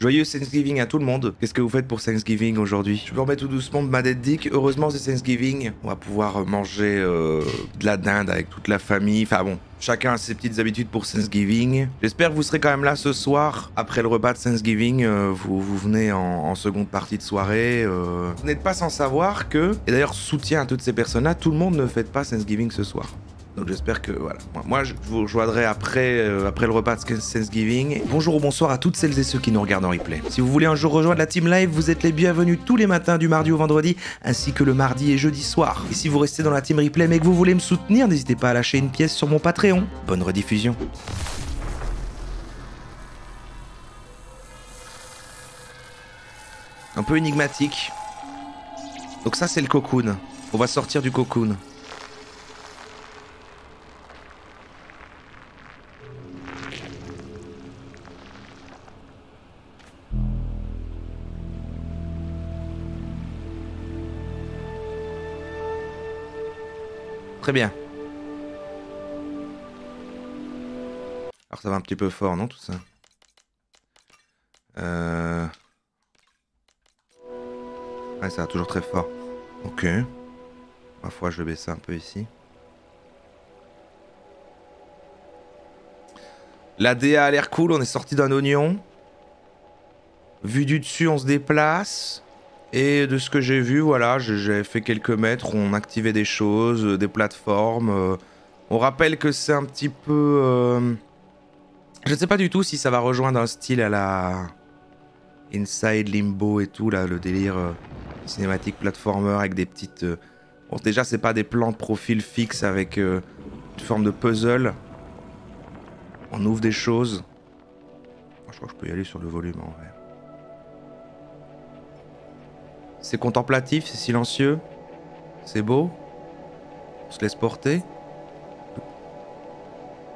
Joyeux Thanksgiving à tout le monde. Qu'est-ce que vous faites pour Thanksgiving aujourd'hui? Je me remets tout doucement de ma dette dick. Heureusement c'est Thanksgiving. On va pouvoir manger de la dinde avec toute la famille. Enfin bon, chacun a ses petites habitudes pour Thanksgiving. J'espère que vous serez quand même là ce soir. Après le repas de Thanksgiving, vous venez en seconde partie de soirée. Vous n'êtes pas sans savoir que, et d'ailleurs soutien à toutes ces personnes-là, tout le monde ne fête pas Thanksgiving ce soir. Donc j'espère que voilà. Moi je vous rejoindrai après le repas de Thanksgiving. Bonjour ou bonsoir à toutes celles et ceux qui nous regardent en replay. Si vous voulez un jour rejoindre la team live, vous êtes les bienvenus tous les matins du mardi au vendredi, ainsi que le mardi et jeudi soir. Et si vous restez dans la team replay mais que vous voulez me soutenir, n'hésitez pas à lâcher une pièce sur mon Patreon. Bonne rediffusion. Un peu énigmatique. Donc ça c'est le cocoon. On va sortir du cocoon. Très bien. Alors ça va un petit peu fort, non, tout ça? Ouais, ça va toujours très fort. Ok. Ma foi, je vais baisser un peu ici. La DA a l'air cool, on est sorti d'un oignon. Vu du dessus, on se déplace. Et de ce que j'ai vu, voilà, j'ai fait quelques mètres, on activait des choses, des plateformes. On rappelle que c'est un petit peu... Je ne sais pas du tout si ça va rejoindre un style à la Inside, Limbo et tout, là, le délire cinématique platformer avec des petites... Bon, déjà, c'est pas des plans de profil fixes avec une forme de puzzle. On ouvre des choses. Je crois que je peux y aller sur le volume en vrai. C'est contemplatif, c'est silencieux, c'est beau, on se laisse porter.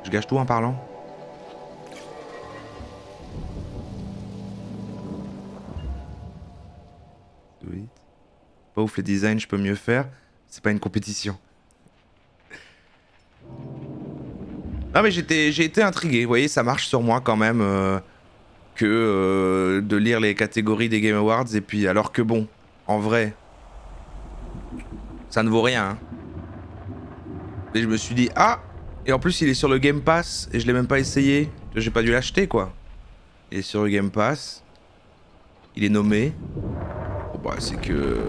Je gâche tout en parlant. Pas ouf les designs, je peux mieux faire. C'est pas une compétition. Non mais j'ai été intrigué, vous voyez, ça marche sur moi quand même que de lire les catégories des Game Awards et puis alors que bon. En vrai, ça ne vaut rien. Hein. Et je me suis dit, ah! Et en plus, il est sur le Game Pass et je l'ai même pas essayé. J'ai pas dû l'acheter, quoi. Il est sur le Game Pass. Il est nommé. Bon, bah, c'est que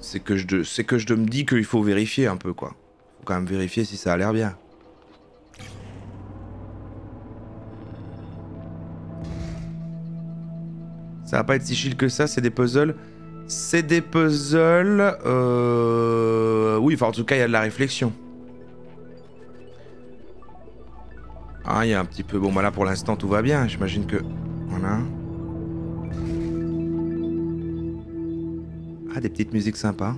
je me dis qu'il faut vérifier un peu, quoi. Faut quand même vérifier si ça a l'air bien. Ça va pas être si chill que ça, c'est des puzzles. C'est des puzzles... Oui, enfin en tout cas il y a de la réflexion. Ah, il y a un petit peu... Bon bah là pour l'instant tout va bien, j'imagine que... Voilà. Ah, des petites musiques sympas.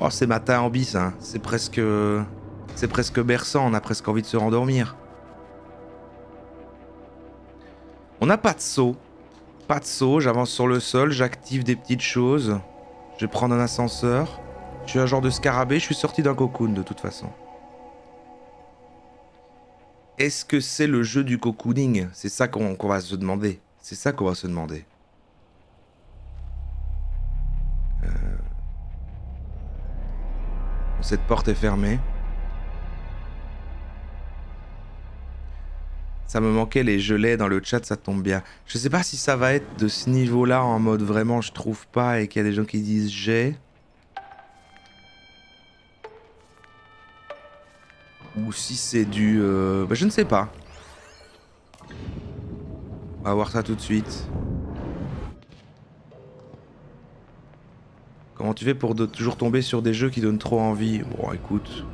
Oh, c'est matin en bis, hein. C'est presque berçant, on a presque envie de se rendormir. On n'a pas de seau. Pas de saut, j'avance sur le sol, j'active des petites choses. Je vais prendre un ascenseur. Je suis un genre de scarabée, je suis sorti d'un cocoon de toute façon. Est-ce que c'est le jeu du cocooning? C'est ça qu'on va se demander. C'est ça qu'on va se demander. Cette porte est fermée. Ça me manquait les gelées dans le chat, ça tombe bien. Je sais pas si ça va être de ce niveau-là en mode vraiment je trouve pas et qu'il y a des gens qui disent j'ai. Ou si c'est du... Bah, je ne sais pas. On va voir ça tout de suite. Comment tu fais pour toujours tomber sur des jeux qui donnent trop envie? Bon écoute,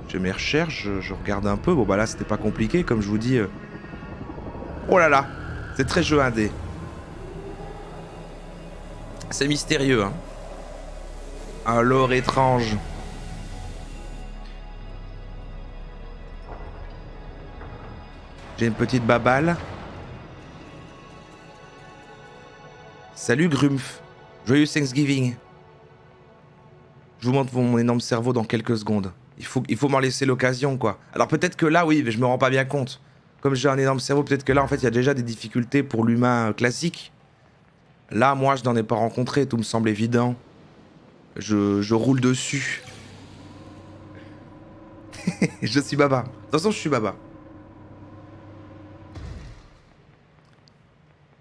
j'ai mes recherches, je regarde un peu. Bon bah là c'était pas compliqué comme je vous dis... Oh là là, c'est très jeu indé. C'est mystérieux, hein. Un lore étrange. J'ai une petite baballe. Salut Grumpf. Joyeux Thanksgiving. Je vous montre mon énorme cerveau dans quelques secondes. Il faut m'en laisser l'occasion, quoi. Alors peut-être que là, oui, mais je me rends pas bien compte. comme j'ai un énorme cerveau, peut-être que là, en fait, il y a déjà des difficultés pour l'humain classique. Là, moi, je n'en ai pas rencontré, tout me semble évident. Je roule dessus. Je suis baba. De toute façon, je suis baba.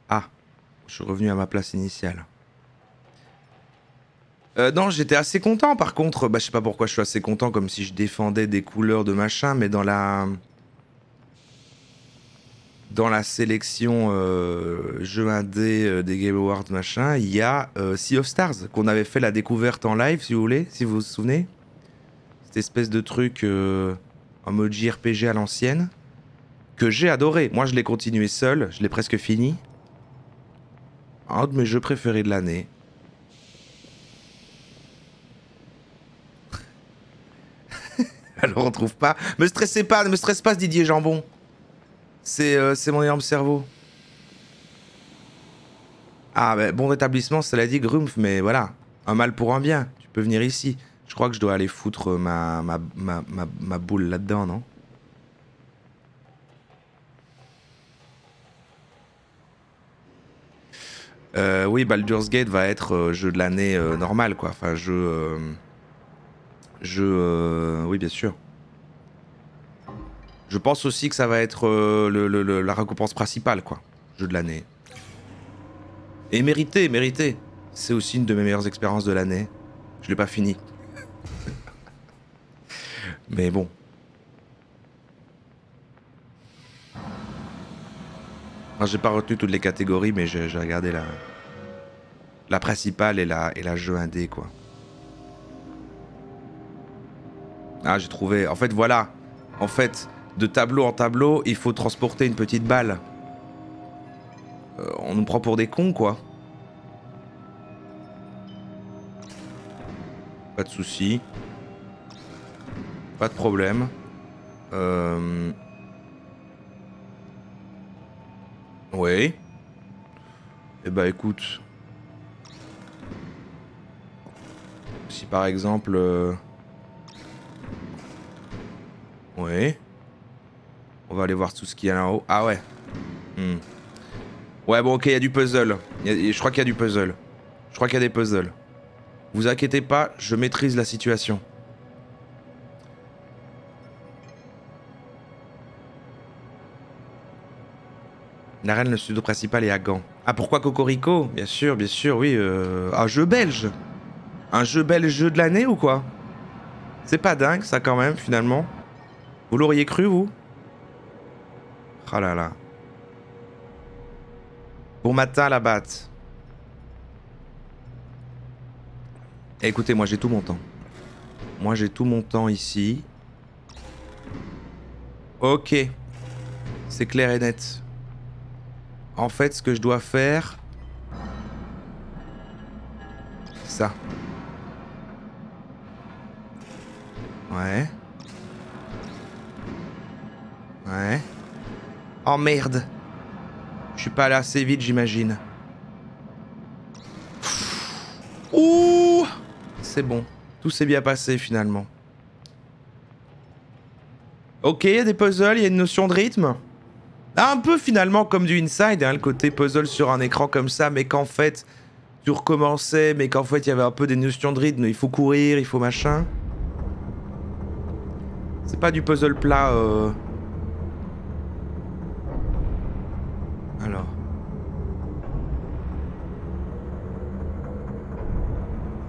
Ah, je suis revenu à ma place initiale. Non, j'étais assez content par contre. Bah, je sais pas pourquoi je suis assez content, comme si je défendais des couleurs de machin, mais dans la sélection jeu indé des Game Awards machin, il y a Sea of Stars qu'on avait fait la découverte en live, si vous voulez, si vous vous souvenez. Cette espèce de truc en mode JRPG à l'ancienne que j'ai adoré. Moi, je l'ai continué seul, je l'ai presque fini. Un de mes jeux préférés de l'année. Alors on trouve pas. Me stressez pas, ne me stresse pas, Didier Jambon. C'est mon énorme cerveau. Ah, bah, bon rétablissement, cela dit, Grumpf, mais voilà. Un mal pour un bien. Tu peux venir ici. Je crois que je dois aller foutre ma boule là-dedans, non? Oui, Baldur's Gate va être jeu de l'année normal, quoi. Enfin, oui, bien sûr. Je pense aussi que ça va être la récompense principale, quoi. Jeu de l'année. Et mérité, mérité. C'est aussi une de mes meilleures expériences de l'année. Je l'ai pas fini. Mais bon. Enfin, j'ai pas retenu toutes les catégories, mais j'ai regardé la principale et la jeu indé, quoi. Ah, j'ai trouvé... En fait, voilà. En fait, de tableau en tableau, il faut transporter une petite balle. On nous prend pour des cons, quoi. Pas de soucis. Pas de problème. Oui. Eh bah écoute. Si par exemple... Oui. On va aller voir tout ce qu'il y a là-haut. Ah ouais. Ouais, bon, ok, il y a du puzzle. Je crois qu'il y a du puzzle. Je crois qu'il y a des puzzles. Vous inquiétez pas, je maîtrise la situation. L'arène, le studio principal est à Gand. Ah, pourquoi Cocorico? Bien sûr, oui. Un jeu belge. Un jeu belge jeu de l'année ou quoi? C'est pas dingue, ça, quand même, finalement. Vous l'auriez cru, vous? Oh là là. Bon matin, la batte. Écoutez, moi, j'ai tout mon temps. Moi, j'ai tout mon temps ici. Ok. C'est clair et net. En fait, ce que je dois faire... Ça. Ouais. Ouais. Oh merde. Je suis pas allé assez vite, j'imagine. Ouh. C'est bon. Tout s'est bien passé, finalement. Ok, il y a des puzzles, il y a une notion de rythme. Un peu, finalement, comme du Inside, hein, le côté puzzle sur un écran comme ça, mais qu'en fait, tu recommençais, mais qu'en fait, il y avait un peu des notions de rythme. Il faut courir, il faut machin. C'est pas du puzzle plat, Alors.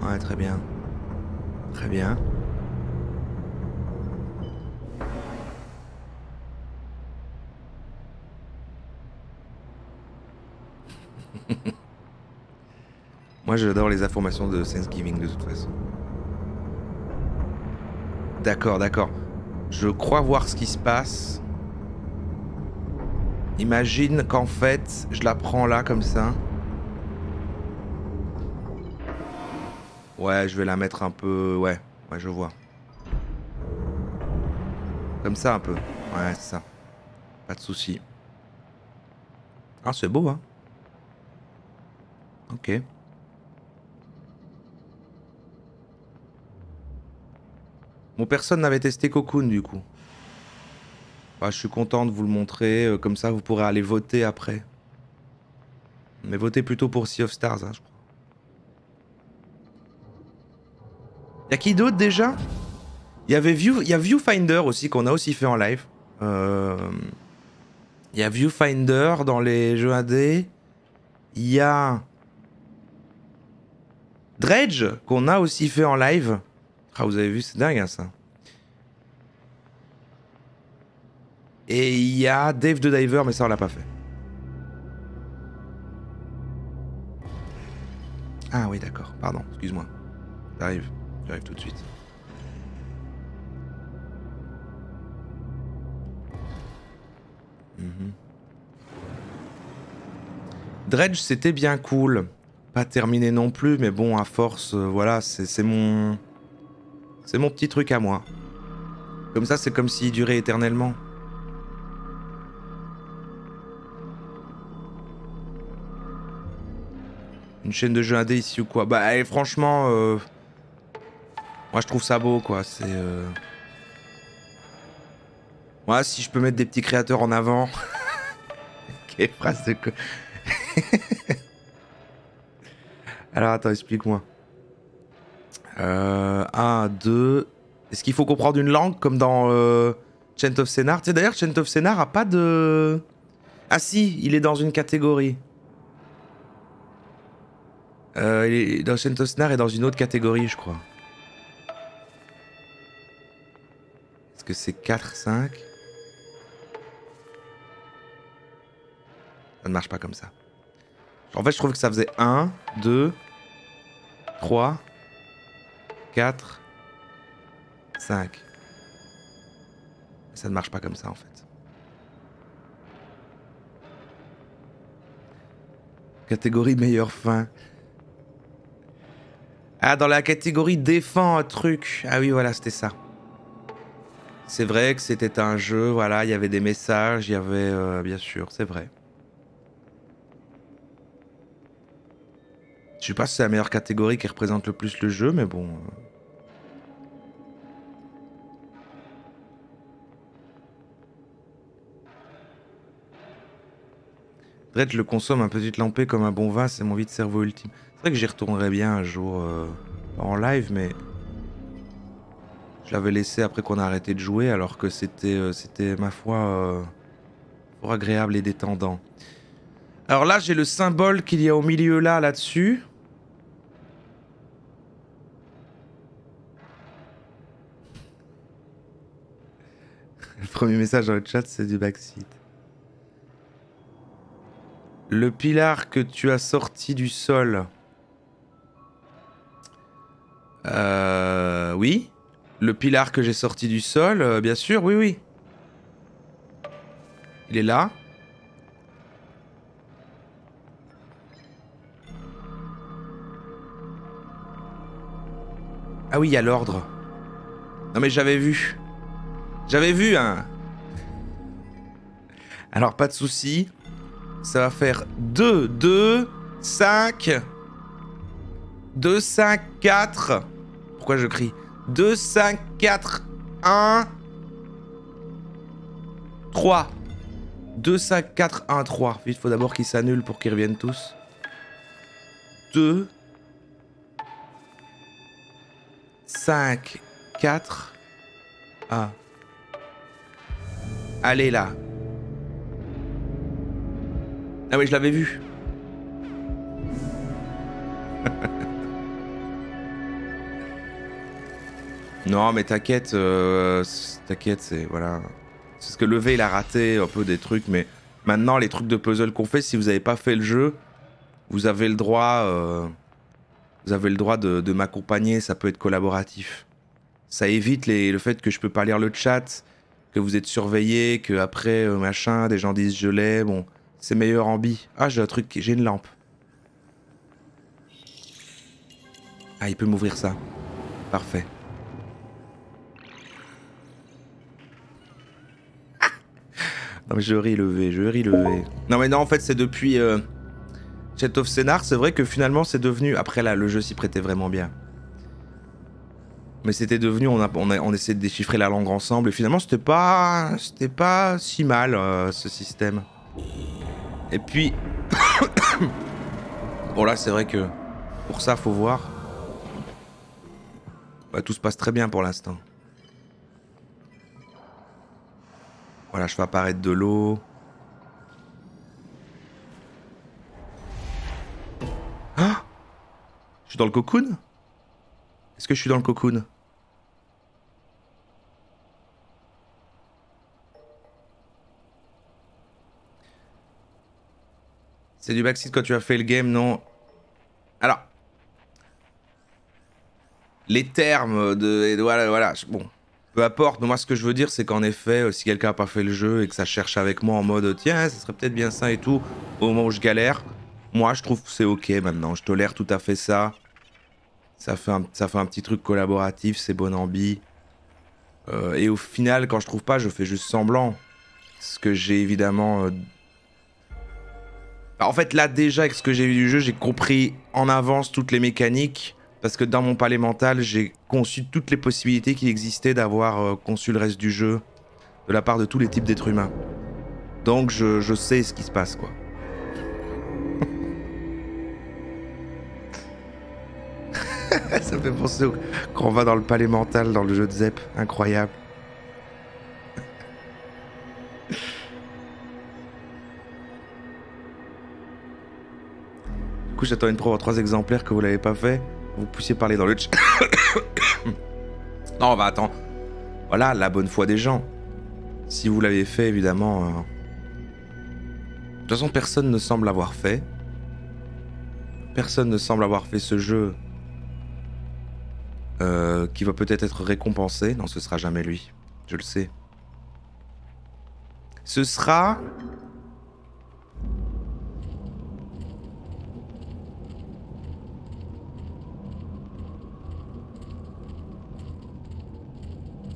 Ouais, très bien. Très bien. Moi, j'adore les informations de Thanksgiving, de toute façon. D'accord, d'accord. Je crois voir ce qui se passe. Imagine qu'en fait, je la prends là, comme ça. Ouais, je vais la mettre un peu... Ouais, je vois. Comme ça, un peu. Ouais, c'est ça. Pas de souci. Ah, c'est beau, hein. Ok. Bon, personne n'avait testé Cocoon, du coup. Bah, je suis content de vous le montrer, comme ça vous pourrez aller voter après. Mais votez plutôt pour Sea of Stars, hein, je crois. Y'a qui d'autre déjà? Il y a Viewfinder aussi qu'on a aussi fait en live. Il y a Viewfinder dans les jeux AD. Il y a Dredge qu'on a aussi fait en live. Ah, vous avez vu, c'est dingue hein, ça. Et il y a Dave the Diver, mais ça on l'a pas fait. Ah oui, d'accord, pardon, excuse-moi. J'arrive tout de suite. Dredge, c'était bien cool. Pas terminé non plus, mais bon, à force, voilà, c'est mon petit truc à moi. Comme ça, c'est comme s'il durait éternellement. Une chaîne de jeux indé ici ou quoi? Bah, et franchement, moi je trouve ça beau, quoi. C'est. Moi, si je peux mettre des petits créateurs en avant. Quelle phrase de quoi. Alors attends, explique-moi. 1, 2. Est-ce qu'il faut comprendre une langue comme dans Chant of Sennaar? Tu sais d'ailleurs, Chant of Sennaar a pas de. Ah si, il est dans une catégorie. Dans Chant of Sennaar est dans une autre catégorie, je crois. Est-ce que c'est 4, 5? Ça ne marche pas comme ça. En fait, je trouve que ça faisait 1, 2, 3, 4, 5. Ça ne marche pas comme ça, en fait. Catégorie meilleure fin. Ah, dans la catégorie défend un truc. Ah oui, voilà, c'était ça. C'est vrai que c'était un jeu, voilà, il y avait des messages, il y avait... bien sûr, c'est vrai. Je sais pas si c'est la meilleure catégorie qui représente le plus le jeu, mais bon... Dredge, je le consomme un petit lampé comme un bon vin, c'est mon vide cerveau ultime. C'est vrai que j'y retournerai bien un jour en live, mais... Je l'avais laissé après qu'on a arrêté de jouer, alors que c'était ma foi, fort agréable et détendant. Alors là, j'ai le symbole qu'il y a au milieu là-dessus. Le premier message dans le chat, c'est du backseat. Le pilar que tu as sorti du sol. Oui. Le pilar que j'ai sorti du sol, bien sûr, oui, oui. Il est là. Ah oui, il y a l'ordre. Non mais j'avais vu. J'avais vu, hein. Alors, pas de souci. Ça va faire 2, 2, 5... 2, 5, 4... Pourquoi je crie? 2, 5, 4, 1... 3. 2, 5, 4, 1, 3. Il faut d'abord qu'ils s'annulent pour qu'ils reviennent tous. 2... 5, 4... 1... Allez, là. Ah oui, je l'avais vu. Non, mais t'inquiète, t'inquiète, c'est... Voilà. C'est ce que le V, il a raté un peu des trucs, mais maintenant, les trucs de puzzle qu'on fait, si vous n'avez pas fait le jeu, vous avez le droit... de m'accompagner, ça peut être collaboratif. Ça évite le fait que je peux pas lire le chat, que vous êtes surveillé, que après, machin, des gens disent je l'ai, bon... C'est meilleur en bi. Ah, j'ai un truc, j'ai une lampe. Ah, il peut m'ouvrir ça. Parfait. Ah non, mais je ris le V, je ris le V. Non, mais non, en fait, c'est depuis Chant of Sennaar, c'est vrai que finalement, c'est devenu... Après, là, le jeu s'y prêtait vraiment bien. Mais c'était devenu, on essayait de déchiffrer la langue ensemble et finalement c'était pas si mal ce système. Et puis, bon là c'est vrai que pour ça faut voir. Bah, tout se passe très bien pour l'instant. Voilà, je fais apparaître de l'eau. Ah, je suis dans le cocoon? Est-ce que je suis dans le cocoon? C'est du backseat quand tu as fait le game, non? Alors, les termes de... Voilà, bon. Peu importe, mais moi ce que je veux dire c'est qu'en effet, si quelqu'un n'a pas fait le jeu et que ça cherche avec moi en mode tiens, ça serait peut-être bien ça et tout, au moment où je galère, moi je trouve que c'est ok maintenant, je tolère tout à fait ça. Ça fait un petit truc collaboratif, c'est bon ambi. Et au final, quand je trouve pas, je fais juste semblant. Ce que j'ai évidemment... En fait, là, déjà, avec ce que j'ai vu du jeu, j'ai compris en avance toutes les mécaniques. Parce que dans mon palais mental, j'ai conçu toutes les possibilités qu'il existait d'avoir conçu le reste du jeu. De la part de tous les types d'êtres humains. Donc, je sais ce qui se passe, quoi. Ça me fait penser quand on va dans le palais mental, dans le jeu de Zep. Incroyable. Du coup, j'attends une preuve en 3 exemplaires que vous l'avez pas fait. Vous puissiez parler dans le chat. Non, bah attends. Voilà, la bonne foi des gens. Si vous l'avez fait, évidemment... De toute façon, personne ne semble l'avoir fait. Personne ne semble avoir fait ce jeu qui va peut-être être récompensé. Non, ce sera jamais lui. Je le sais. Ce sera...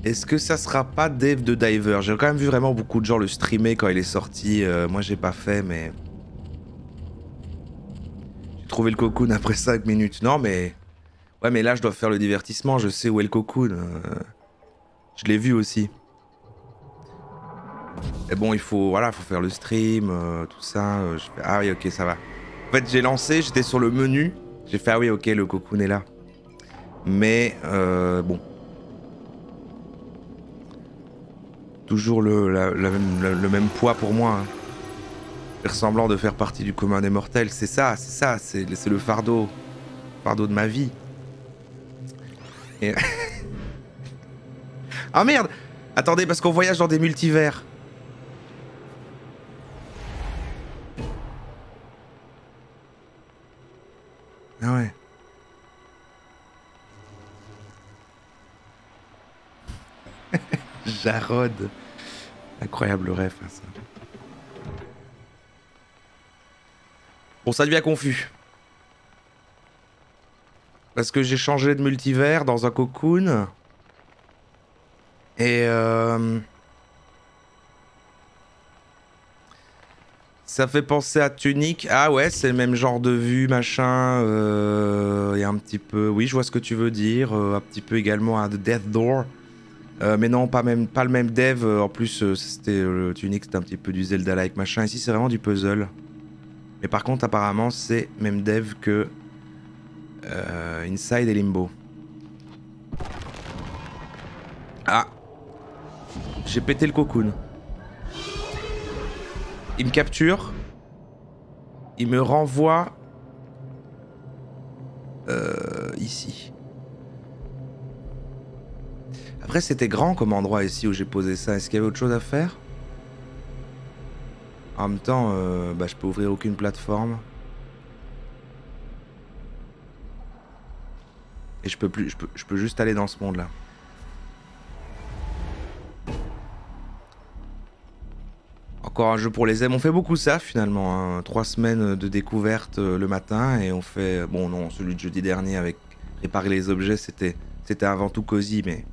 Est-ce que ça sera pas Dave de Diver? J'ai quand même vu vraiment beaucoup de gens le streamer quand il est sorti. Moi, j'ai pas fait, mais... J'ai trouvé le cocoon après 5 minutes. Non, mais... Ouais, mais là, je dois faire le divertissement. Je sais où est le cocoon. Je l'ai vu aussi. Et bon, il faut... Voilà, faut faire le stream, tout ça. Ah oui, ok, ça va. En fait, j'ai lancé, j'étais sur le menu. J'ai fait, ah oui, ok, le cocoon est là. Mais, bon... Toujours le même poids pour moi. Hein. Faire semblant de faire partie du commun des mortels, c'est ça, c'est le fardeau de ma vie. Et... Ah merde! Attendez, parce qu'on voyage dans des multivers. Ah ouais. Jarod. Incroyable rêve, hein, ça. Bon, ça devient confus. Parce que j'ai changé de multivers dans un cocoon. Et ça fait penser à Tunic. Ah ouais, c'est le même genre de vue, machin. Et un petit peu... Oui, je vois ce que tu veux dire. Un petit peu également à The Death Door. Mais non, pas le même dev. En plus, c'était le Tunic, c'était un petit peu du Zelda-like machin. Ici, c'est vraiment du puzzle. Mais par contre, apparemment, c'est même dev que Inside et Limbo. Ah, j'ai pété le cocoon. Il me capture. Il me renvoie ici. Après, c'était grand comme endroit ici où j'ai posé ça. Est-ce qu'il y avait autre chose à faire? En même temps, bah, je peux ouvrir aucune plateforme. Et je peux juste aller dans ce monde-là. Encore un jeu pour les aimes. On fait beaucoup ça finalement. Hein. 3 semaines de découverte le matin et on fait... Bon non, celui de jeudi dernier avec réparer les objets, c'était avant tout cosy, mais...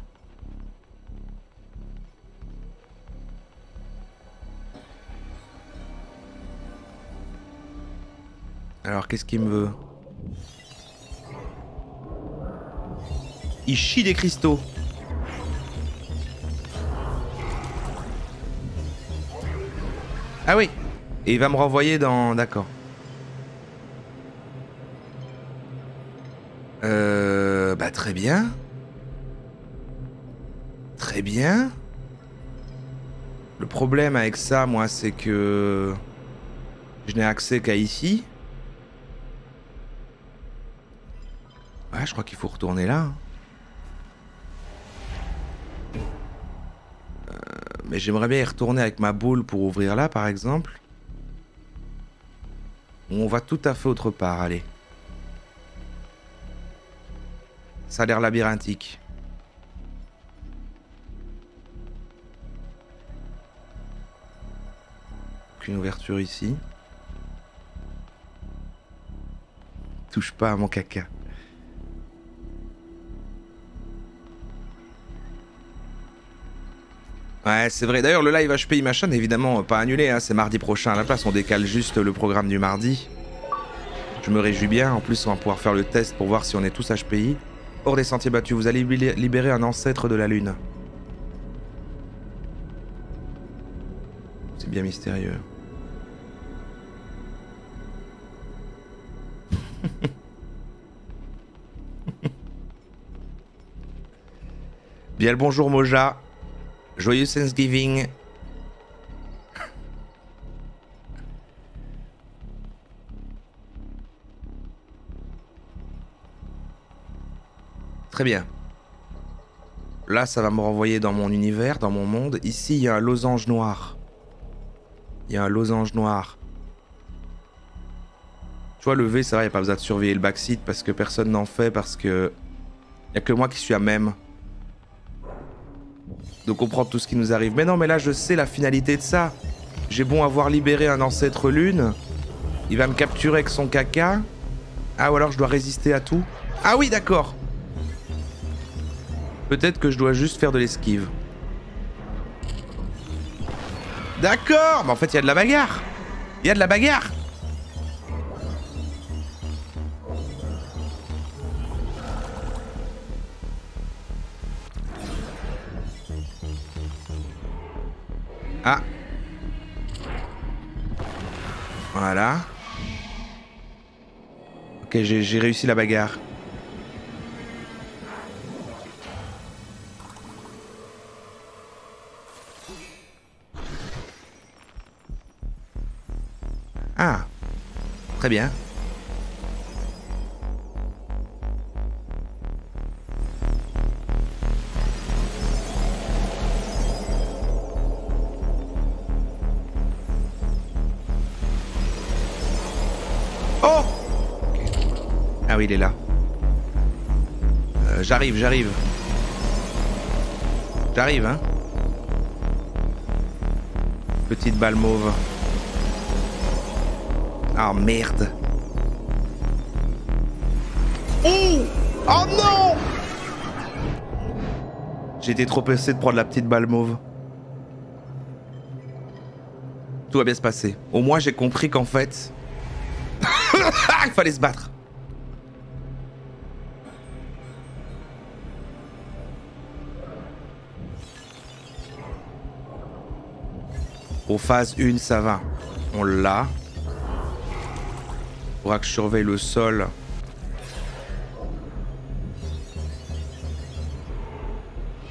Alors, qu'est-ce qu'il me veut? Il chie des cristaux. Ah oui. Et il va me renvoyer dans... D'accord. Bah très bien. Très bien. Le problème avec ça, moi, c'est que... je n'ai accès qu'à ici. Ouais, je crois qu'il faut retourner là. Mais j'aimerais bien y retourner avec ma boule pour ouvrir là, par exemple. On va tout à fait autre part, allez. Ça a l'air labyrinthique. Aucune ouverture ici. Touche pas à mon caca. Ouais, c'est vrai. D'ailleurs, le live HPI machin, évidemment, pas annulé. Hein. C'est mardi prochain à la place. On décale juste le programme du mardi. Je me réjouis bien. En plus, on va pouvoir faire le test pour voir si on est tous HPI. Hors des sentiers battus, vous allez libérer un ancêtre de la Lune. C'est bien mystérieux. Bien le bonjour Moja. Joyeux Thanksgiving. Très bien. Là, ça va me renvoyer dans mon univers, dans mon monde. Ici, il y a un losange noir. Il y a un losange noir. Tu vois, le V, c'est vrai, il n'y a pas besoin de surveiller le backseat parce que personne n'en fait, parce que... il n'y a que moi qui suis à même. De comprendre tout ce qui nous arrive. Mais non, mais là, je sais la finalité de ça. J'ai bon avoir libéré un ancêtre lune. Il va me capturer avec son caca. Ah, ou alors je dois résister à tout. Ah oui, d'accord. Peut-être que je dois juste faire de l'esquive. D'accord. Mais en fait, il y a de la bagarre. Il y a de la bagarre. Ah. Voilà. Ok, j'ai réussi la bagarre. Ah. Très bien. Oh! Okay. Ah oui, il est là. J'arrive. J'arrive, hein. Petite balle mauve. Ah, merde. Oh! Oh non! J'ai été trop pressé de prendre la petite balle mauve. Tout va bien se passer. Au moins, j'ai compris qu'en fait... il fallait se battre. Aux phases 1, ça va. On l'a. Faudra que je surveille le sol.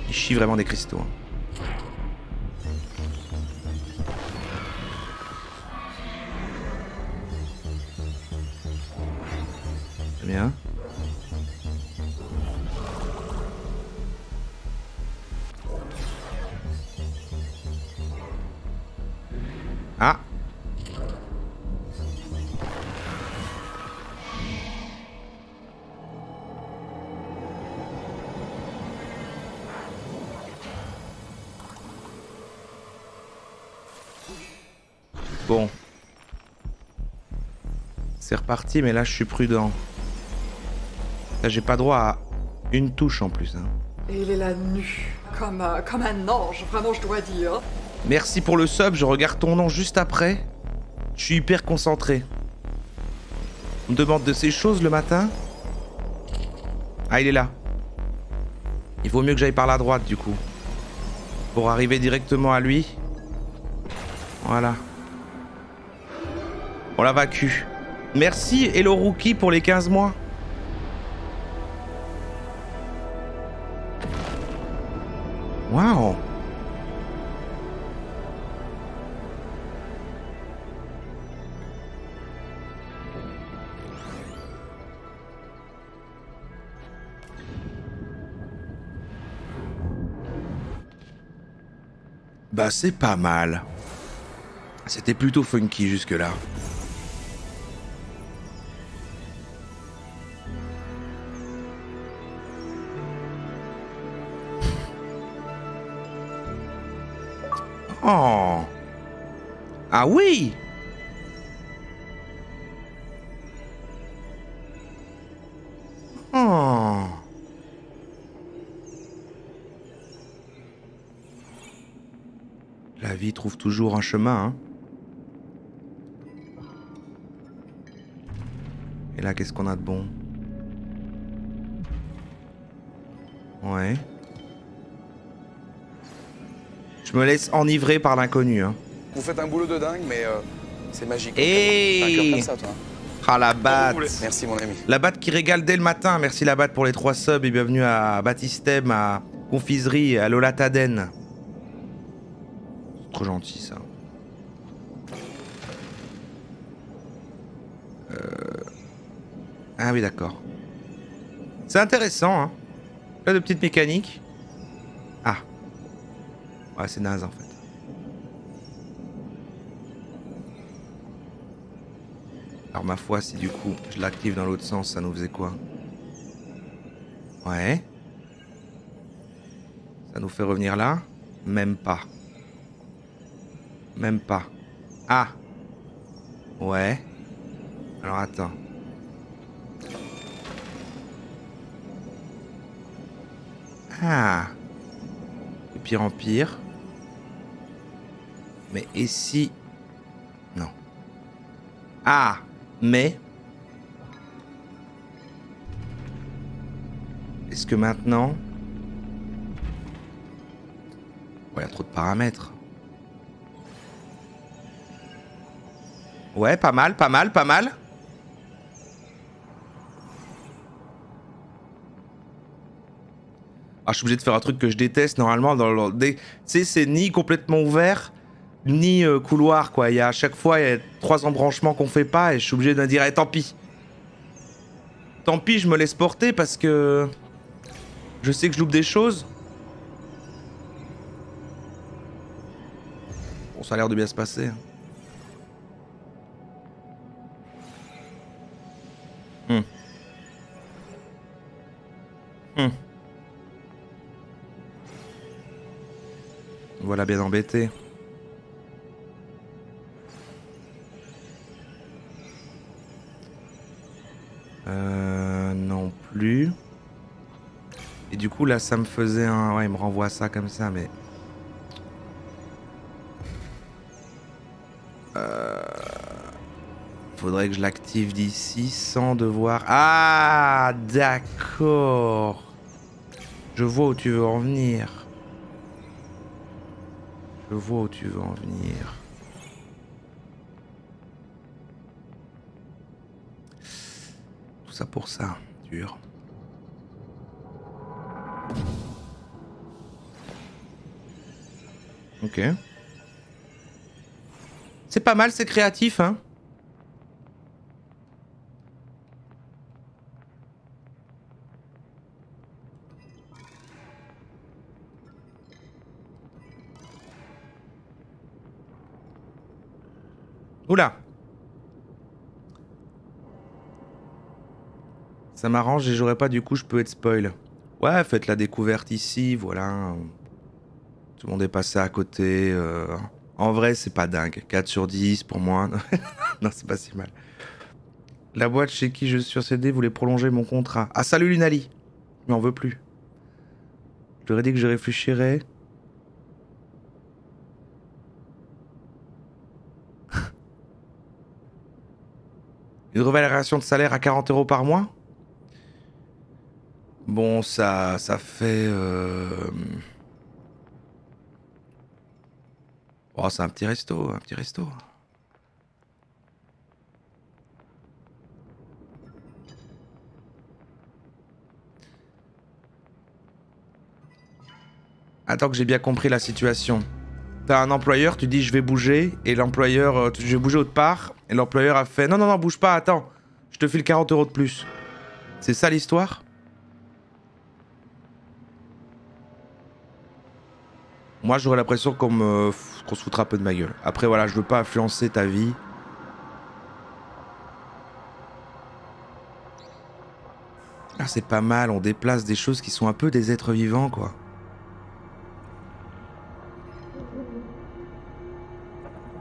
Il chie vraiment des cristaux. Très bien. Ah. Bon. C'est reparti, mais là je suis prudent. Là j'ai pas droit à une touche en plus. Hein. Et il est là nu, comme un ange, vraiment je dois dire. Merci pour le sub, je regarde ton nom juste après. Je suis hyper concentré. On me demande de ces choses le matin. Ah, il est là. Il vaut mieux que j'aille par la droite du coup. Pour arriver directement à lui. Voilà. On la vacue. Merci Hello Rookie pour les 15 mois. Waouh. Bah c'est pas mal. C'était plutôt funky jusque-là. Oh. Ah oui. Oh. La vie trouve toujours un chemin, hein. Et là, qu'est-ce qu'on a de bon? Ouais. Je me laisse enivrer par l'inconnu, hein. Vous faites un boulot de dingue, mais c'est magique. Hey. T'as un cœur comme ça, toi. Ah la batte. Merci, mon ami. La batte qui régale dès le matin. Merci la batte pour les 3 subs et bienvenue à Baptistème, à Confiserie, à Lola Taden. C'est trop gentil ça. Ah oui d'accord. C'est intéressant hein. Plein de petites mécaniques. Ah. Ouais c'est naze en fait. Alors ma foi si du coup je l'active dans l'autre sens ça nous faisait quoi? Ouais. Ça nous fait revenir là? Même pas. Même pas. Ah. Ouais. Alors attends. Ah. De pire en pire. Mais et si... Non. Ah. Mais... Est-ce que maintenant... Ouais, il y a trop de paramètres. Ouais, pas mal, pas mal, pas mal. Ah, je suis obligé de faire un truc que je déteste normalement dans le... Tu sais, c'est ni complètement ouvert, ni couloir, quoi. Il y a, à chaque fois, il y a 3 embranchements qu'on fait pas et je suis obligé de dire, eh, tant pis. Tant pis, je me laisse porter parce que... Je sais que je loupe des choses. Bon, ça a l'air de bien se passer. Voilà bien embêté. Non plus. Et du coup là ça me faisait un... Ouais il me renvoie ça comme ça mais... Faudrait que je l'active d'ici sans devoir... Ah d'accord. Je vois où tu veux en venir. Je vois où tu veux en venir. Tout ça pour ça, dur. Ok. C'est pas mal, c'est créatif, hein. Oula. Ça m'arrange et j'aurais pas du coup je peux être spoil. Ouais, faites la découverte ici, voilà. Tout le monde est passé à côté. En vrai, c'est pas dingue. 4 sur 10 pour moi. Non, c'est pas si mal. La boîte chez qui je suis sur CD voulait prolonger mon contrat. Ah, salut Lunali. Je m'en veux plus. Je leur ai dit que je réfléchirais. Une revalorisation de salaire à 40 € par mois? Bon, ça fait... Oh, c'est un petit resto, un petit resto. Attends que j'ai bien compris la situation. T'as un employeur, tu dis je vais bouger, et l'employeur, je vais bouger autre part, et l'employeur a fait non, non, non, bouge pas, attends, je te file 40 € de plus. C'est ça l'histoire? Moi j'aurais l'impression qu'on se foutra un peu de ma gueule. Après voilà, je veux pas influencer ta vie. Ah c'est pas mal, on déplace des choses qui sont un peu des êtres vivants quoi.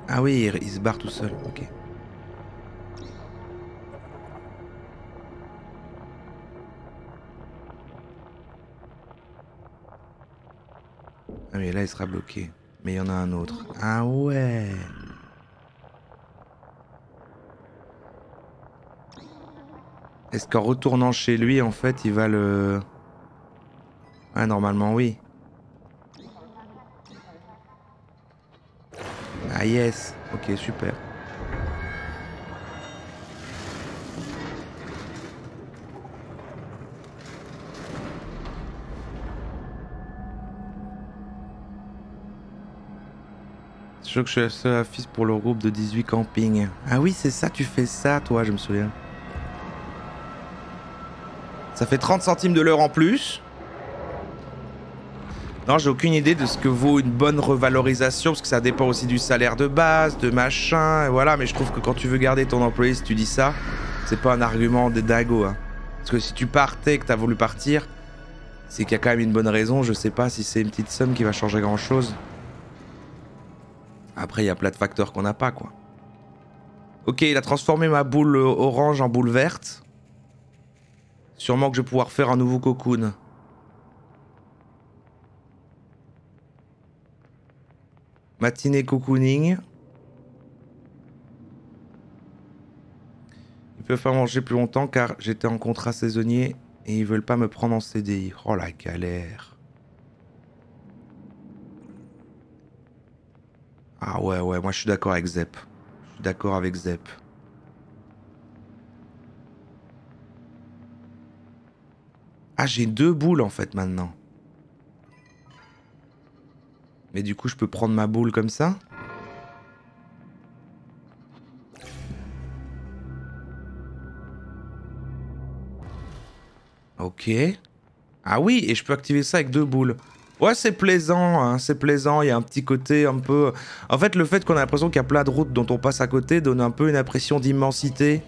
Ah oui, il se barre tout seul, ok. Ah mais là il sera bloqué. Mais il y en a un autre. Ah ouais. Est-ce qu'en retournant chez lui, en fait, il va le... Ouais, normalement oui. Ah yes. Ok, super. Je crois que je suis la seule affiche pour le groupe de 18 camping. Ah oui, c'est ça, tu fais ça, toi, je me souviens. Ça fait 30 centimes de l'heure en plus. Non, j'ai aucune idée de ce que vaut une bonne revalorisation, parce que ça dépend aussi du salaire de base, de machin, et voilà. Mais je trouve que quand tu veux garder ton employé, si tu dis ça, c'est pas un argument de dingo, hein. Parce que si tu partais et que t'as voulu partir, c'est qu'il y a quand même une bonne raison. Je sais pas si c'est une petite somme qui va changer grand chose. Après, il y a plein de facteurs qu'on n'a pas, quoi. Ok, il a transformé ma boule orange en boule verte. Sûrement que je vais pouvoir faire un nouveau cocoon. Matinée cocooning. Ils peuvent pas manger plus longtemps car j'étais en contrat saisonnier et ils veulent pas me prendre en CDI. Oh la galère. Ah ouais, ouais, moi je suis d'accord avec Zep. Je suis d'accord avec Zep. Ah, j'ai 2 boules en fait maintenant. Mais du coup, je peux prendre ma boule comme ça? Ok. Ah oui, et je peux activer ça avec 2 boules. Ouais, c'est plaisant, hein, c'est plaisant. Il y a un petit côté un peu... En fait, le fait qu'on a l'impression qu'il y a plein de routes dont on passe à côté donne un peu une impression d'immensité.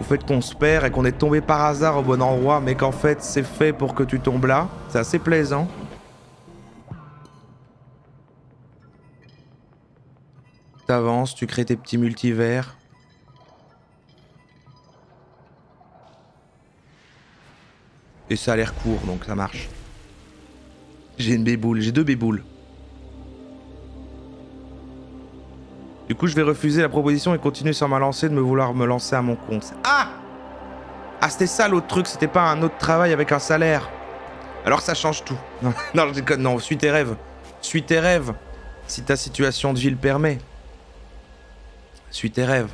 Au fait qu'on se perd et qu'on est tombé par hasard au bon endroit, mais qu'en fait, c'est fait pour que tu tombes là. C'est assez plaisant. T'avances, tu crées tes petits multivers. Et ça a l'air court, donc ça marche. J'ai une béboule, j'ai 2 béboules. Du coup, je vais refuser la proposition et continuer sur ma lancée de me vouloir me lancer à mon compte. Ah! Ah, c'était ça l'autre truc, c'était pas un autre travail avec un salaire. Alors ça change tout. Non, non, je déconne, non, suis tes rêves. Suis tes rêves. Si ta situation de vie le permet. Suis tes rêves.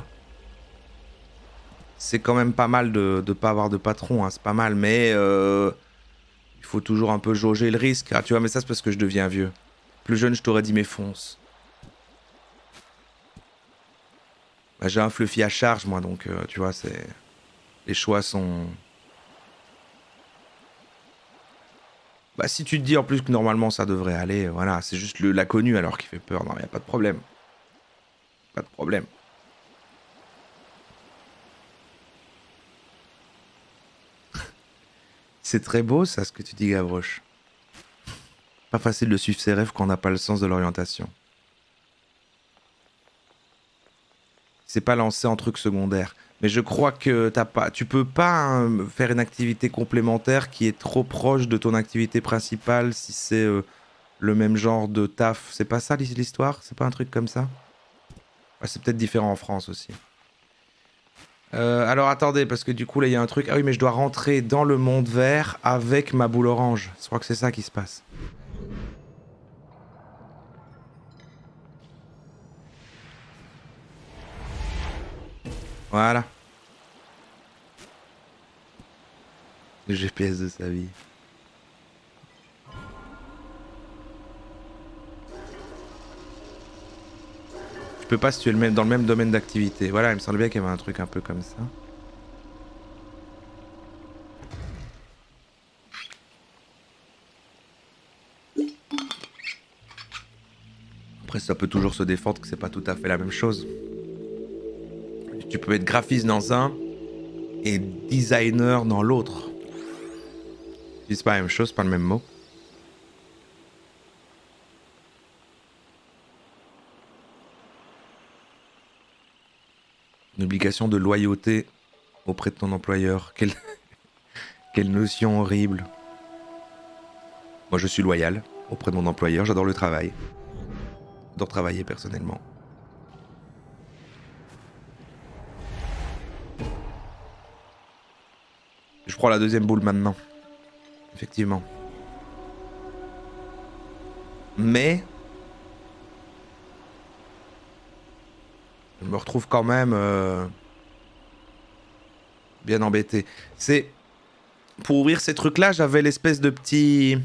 C'est quand même pas mal de pas avoir de patron, hein, c'est pas mal, mais il faut toujours un peu jauger le risque. Ah, tu vois, mais ça c'est parce que je deviens vieux. Plus jeune, je t'aurais dit mais fonce. Bah, j'ai un Fluffy à charge, moi, donc tu vois, c'est... Les choix sont... Bah, si tu te dis en plus que normalement ça devrait aller, voilà, c'est juste l'inconnu alors qui fait peur. Non, y a pas de problème. Pas de problème. C'est très beau ça, ce que tu dis, Gavroche. Pas facile de suivre ses rêves quand on n'a pas le sens de l'orientation. C'est pas lancé en truc secondaire. Mais je crois que tu peux pas faire une activité complémentaire qui est trop proche de ton activité principale si c'est le même genre de taf. C'est pas ça l'histoire? C'est pas un truc comme ça? Ouais, c'est peut-être différent en France aussi. Alors attendez, parce que du coup là il y a un truc. Ah oui, mais je dois rentrer dans le monde vert avec ma boule orange. Je crois que c'est ça qui se passe. Voilà. Le GPS de sa vie. Je peux pas si tu es dans le même domaine d'activité. Voilà, il me semblait bien qu'il y avait un truc un peu comme ça. Après, ça peut toujours se défendre que c'est pas tout à fait la même chose. Tu peux être graphiste dans un et designer dans l'autre. C'est pas la même chose, pas le même mot. Une obligation de loyauté auprès de ton employeur. Quelle notion horrible. Moi, je suis loyal auprès de mon employeur. J'adore le travail. J'adore travailler personnellement. Je prends la deuxième boule maintenant. Effectivement. Mais je me retrouve quand même bien embêté. C'est pour ouvrir ces trucs-là, j'avais l'espèce de petite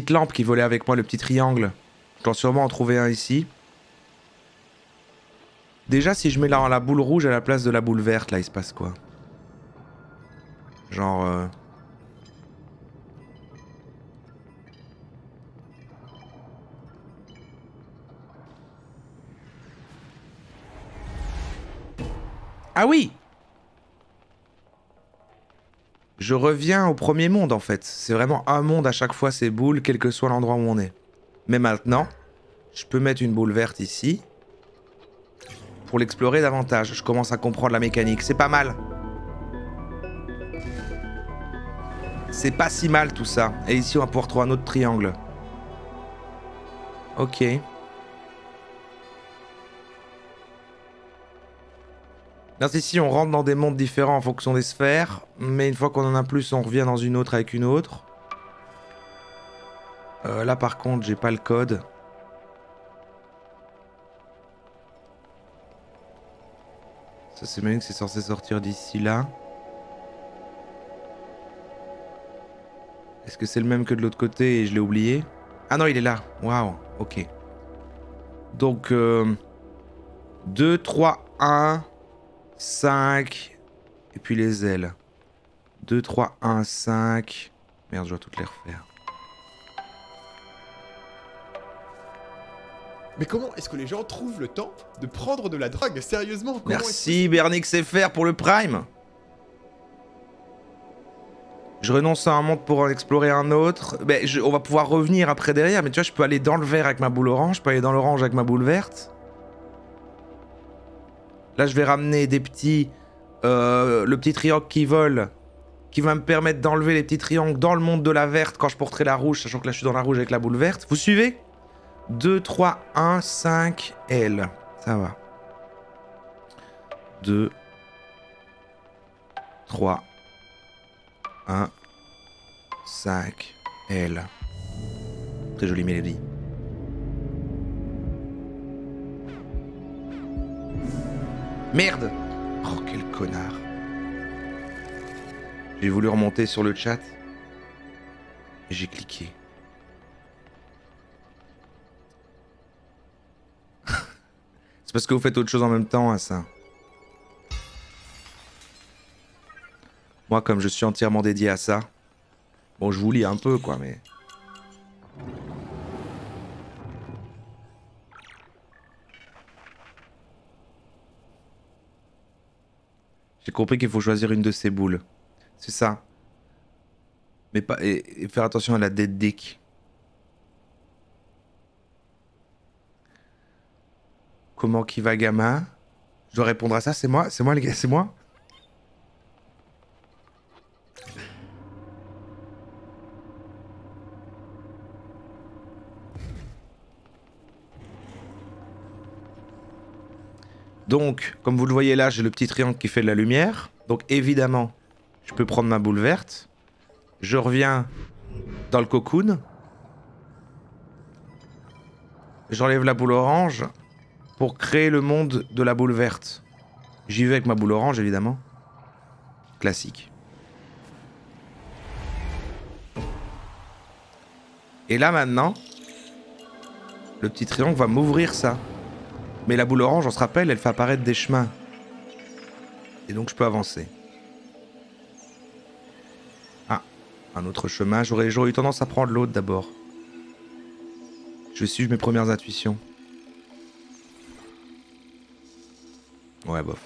lampe qui volait avec moi, le petit triangle. Je dois sûrement en trouver un ici. Déjà, si je mets la boule rouge à la place de la boule verte, là, il se passe quoi? Genre... Ah oui! Je reviens au premier monde, en fait. C'est vraiment un monde à chaque fois, ces boules, quel que soit l'endroit où on est. Mais maintenant, je peux mettre une boule verte ici. Pour l'explorer davantage. Je commence à comprendre la mécanique. C'est pas mal. C'est pas si mal tout ça. Et ici, on va pouvoir trouver un autre triangle. Ok. Là, ici, on rentre dans des mondes différents en fonction des sphères. Mais une fois qu'on en a plus, on revient dans une autre avec une autre. Là, par contre, j'ai pas le code. Ça, c'est bien que c'est censé sortir d'ici là. Est-ce que c'est le même que de l'autre côté et je l'ai oublié? Ah non, il est là. Waouh, ok. Donc, 2, 3, 1, 5. Et puis les ailes. 2, 3, 1, 5. Merde, je dois toutes les refaire. Mais comment est-ce que les gens trouvent le temps de prendre de la drogue? Sérieusement? Merci Bernix FR pour le Prime. Je renonce à un monde pour en explorer un autre. Mais on va pouvoir revenir après derrière. Mais tu vois, je peux aller dans le vert avec ma boule orange. Je peux aller dans l'orange avec ma boule verte. Là, je vais ramener des petits... le petit triangle qui vole. Qui va me permettre d'enlever les petits triangles dans le monde de la verte quand je porterai la rouge. Sachant que là, je suis dans la rouge avec la boule verte. Vous suivez? 2, 3, 1, 5, L. Ça va. 2, 3, 1, 5, L. Très jolie mélodie. Merde! Oh, quel connard. J'ai voulu remonter sur le chat. Et j'ai cliqué. C'est parce que vous faites autre chose en même temps, hein, ça. Moi, comme je suis entièrement dédié à ça... Bon, je vous lis un peu, quoi, mais... J'ai compris qu'il faut choisir une de ces boules. C'est ça. Mais pas... Et faire attention à la dead dick. Comment qui va, gamin? Je dois répondre à ça, c'est moi? C'est moi, les gars, c'est moi? Donc, comme vous le voyez là, j'ai le petit triangle qui fait de la lumière. Donc évidemment, je peux prendre ma boule verte. Je reviens dans le cocoon. J'enlève la boule orange pour créer le monde de la boule verte. J'y vais avec ma boule orange, évidemment. Classique. Et là, maintenant, le petit triangle va m'ouvrir ça. Mais la boule orange, on se rappelle, elle fait apparaître des chemins. Et donc, je peux avancer. Ah, un autre chemin. J'aurais eu tendance à prendre l'autre d'abord. Je vais suivre mes premières intuitions. Ouais, bof.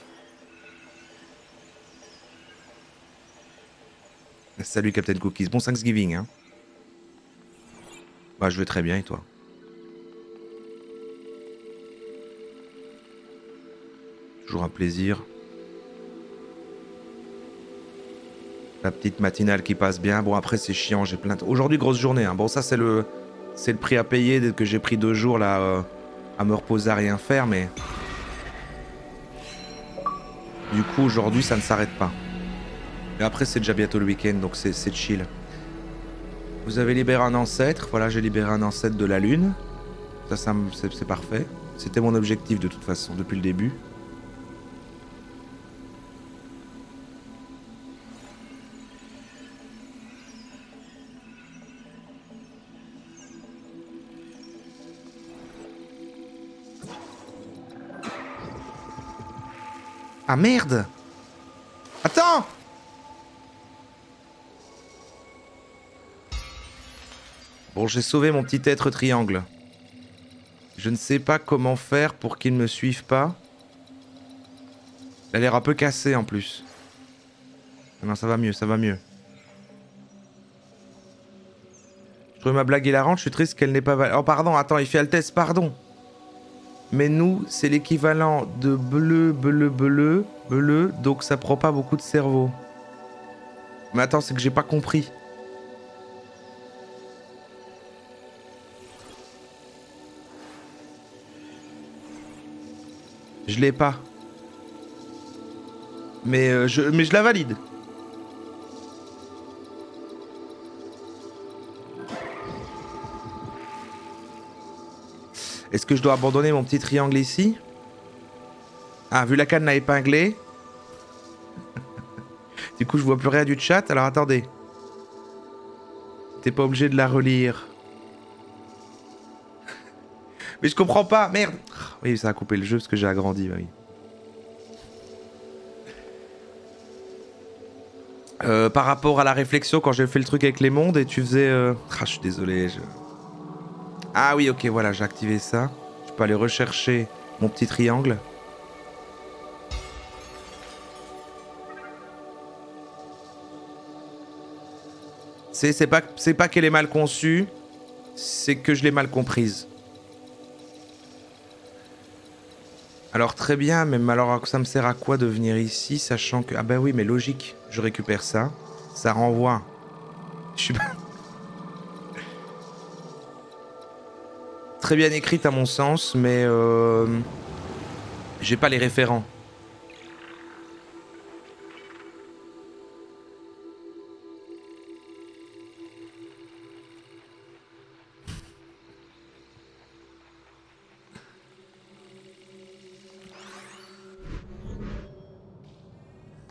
Salut Captain Cookies. Bon Thanksgiving, hein. Bah, je vais très bien, et toi? Toujours un plaisir. La petite matinale qui passe bien. Bon, après, c'est chiant, j'ai plein de... Aujourd'hui, grosse journée, hein. Bon, ça, c'est le prix à payer dès que j'ai pris 2 jours, là, à me reposer, à rien faire, mais... Du coup, aujourd'hui, ça ne s'arrête pas. Et après, c'est déjà bientôt le week-end, donc c'est chill. Vous avez libéré un ancêtre. Voilà, j'ai libéré un ancêtre de la lune. Ça c'est parfait. C'était mon objectif de toute façon, depuis le début. Ah merde! Attends! Bon, j'ai sauvé mon petit être triangle. Je ne sais pas comment faire pour qu'il ne me suive pas. Il a l'air un peu cassé en plus. Non, ça va mieux, ça va mieux. Je trouve ma blague hilarante, je suis triste qu'elle n'ait pas validé. Oh pardon, attends, il fait Altesse, pardon. Mais nous, c'est l'équivalent de bleu, bleu, bleu, bleu, donc ça prend pas beaucoup de cerveau. Mais attends, c'est que j'ai pas compris. Je l'ai pas. Mais je la valide. Est-ce que je dois abandonner mon petit triangle ici? Ah, vu la canne à épingler. Du coup, je vois plus rien du chat. Alors, attendez. T'es pas obligé de la relire. Mais je comprends pas, merde. Oui, ça a coupé le jeu parce que j'ai agrandi, bah oui. Par rapport à la réflexion, quand j'ai fait le truc avec les mondes et tu faisais... Ah, je suis désolé, Ah oui, ok, voilà, j'ai activé ça. Je peux aller rechercher mon petit triangle. C'est pas qu'elle est mal conçue, c'est que je l'ai mal comprise. Alors très bien, mais alors ça me sert à quoi de venir ici, sachant que... Ah bah oui, mais logique, je récupère ça. Ça renvoie. Je suis pas... Très bien écrite à mon sens, mais... J'ai pas les référents.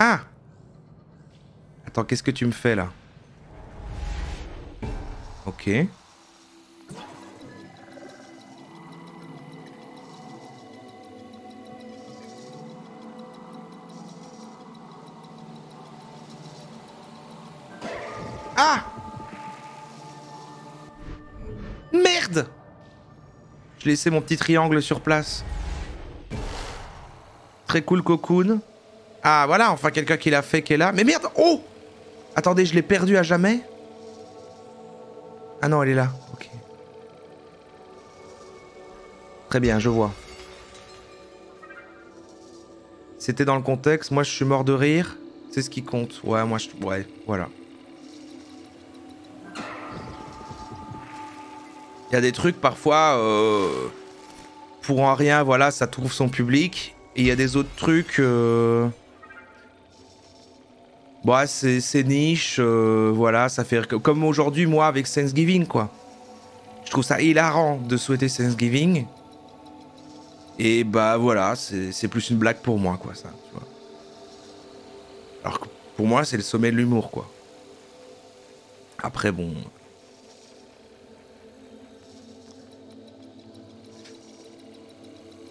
Ah! Attends, qu'est-ce que tu me fais là? Ok. Ah! Merde! J'ai laissé mon petit triangle sur place. Très cool cocoon. Ah voilà, enfin quelqu'un qui l'a fait qui est là. Mais merde! Oh! Attendez, je l'ai perdu à jamais? Ah non, elle est là. Ok. Très bien, je vois. C'était dans le contexte. Moi, je suis mort de rire. C'est ce qui compte. Ouais, moi, je... Ouais, voilà. Il y a des trucs, parfois... Pour en rien, voilà, ça trouve son public... Et il y a des autres trucs... Bon, c'est niche, voilà, ça fait... Comme aujourd'hui, moi, avec Thanksgiving, quoi. Je trouve ça hilarant de souhaiter Thanksgiving. Et bah voilà, c'est plus une blague pour moi, quoi, ça. Tu vois. Alors que pour moi, c'est le sommet de l'humour, quoi. Après, bon...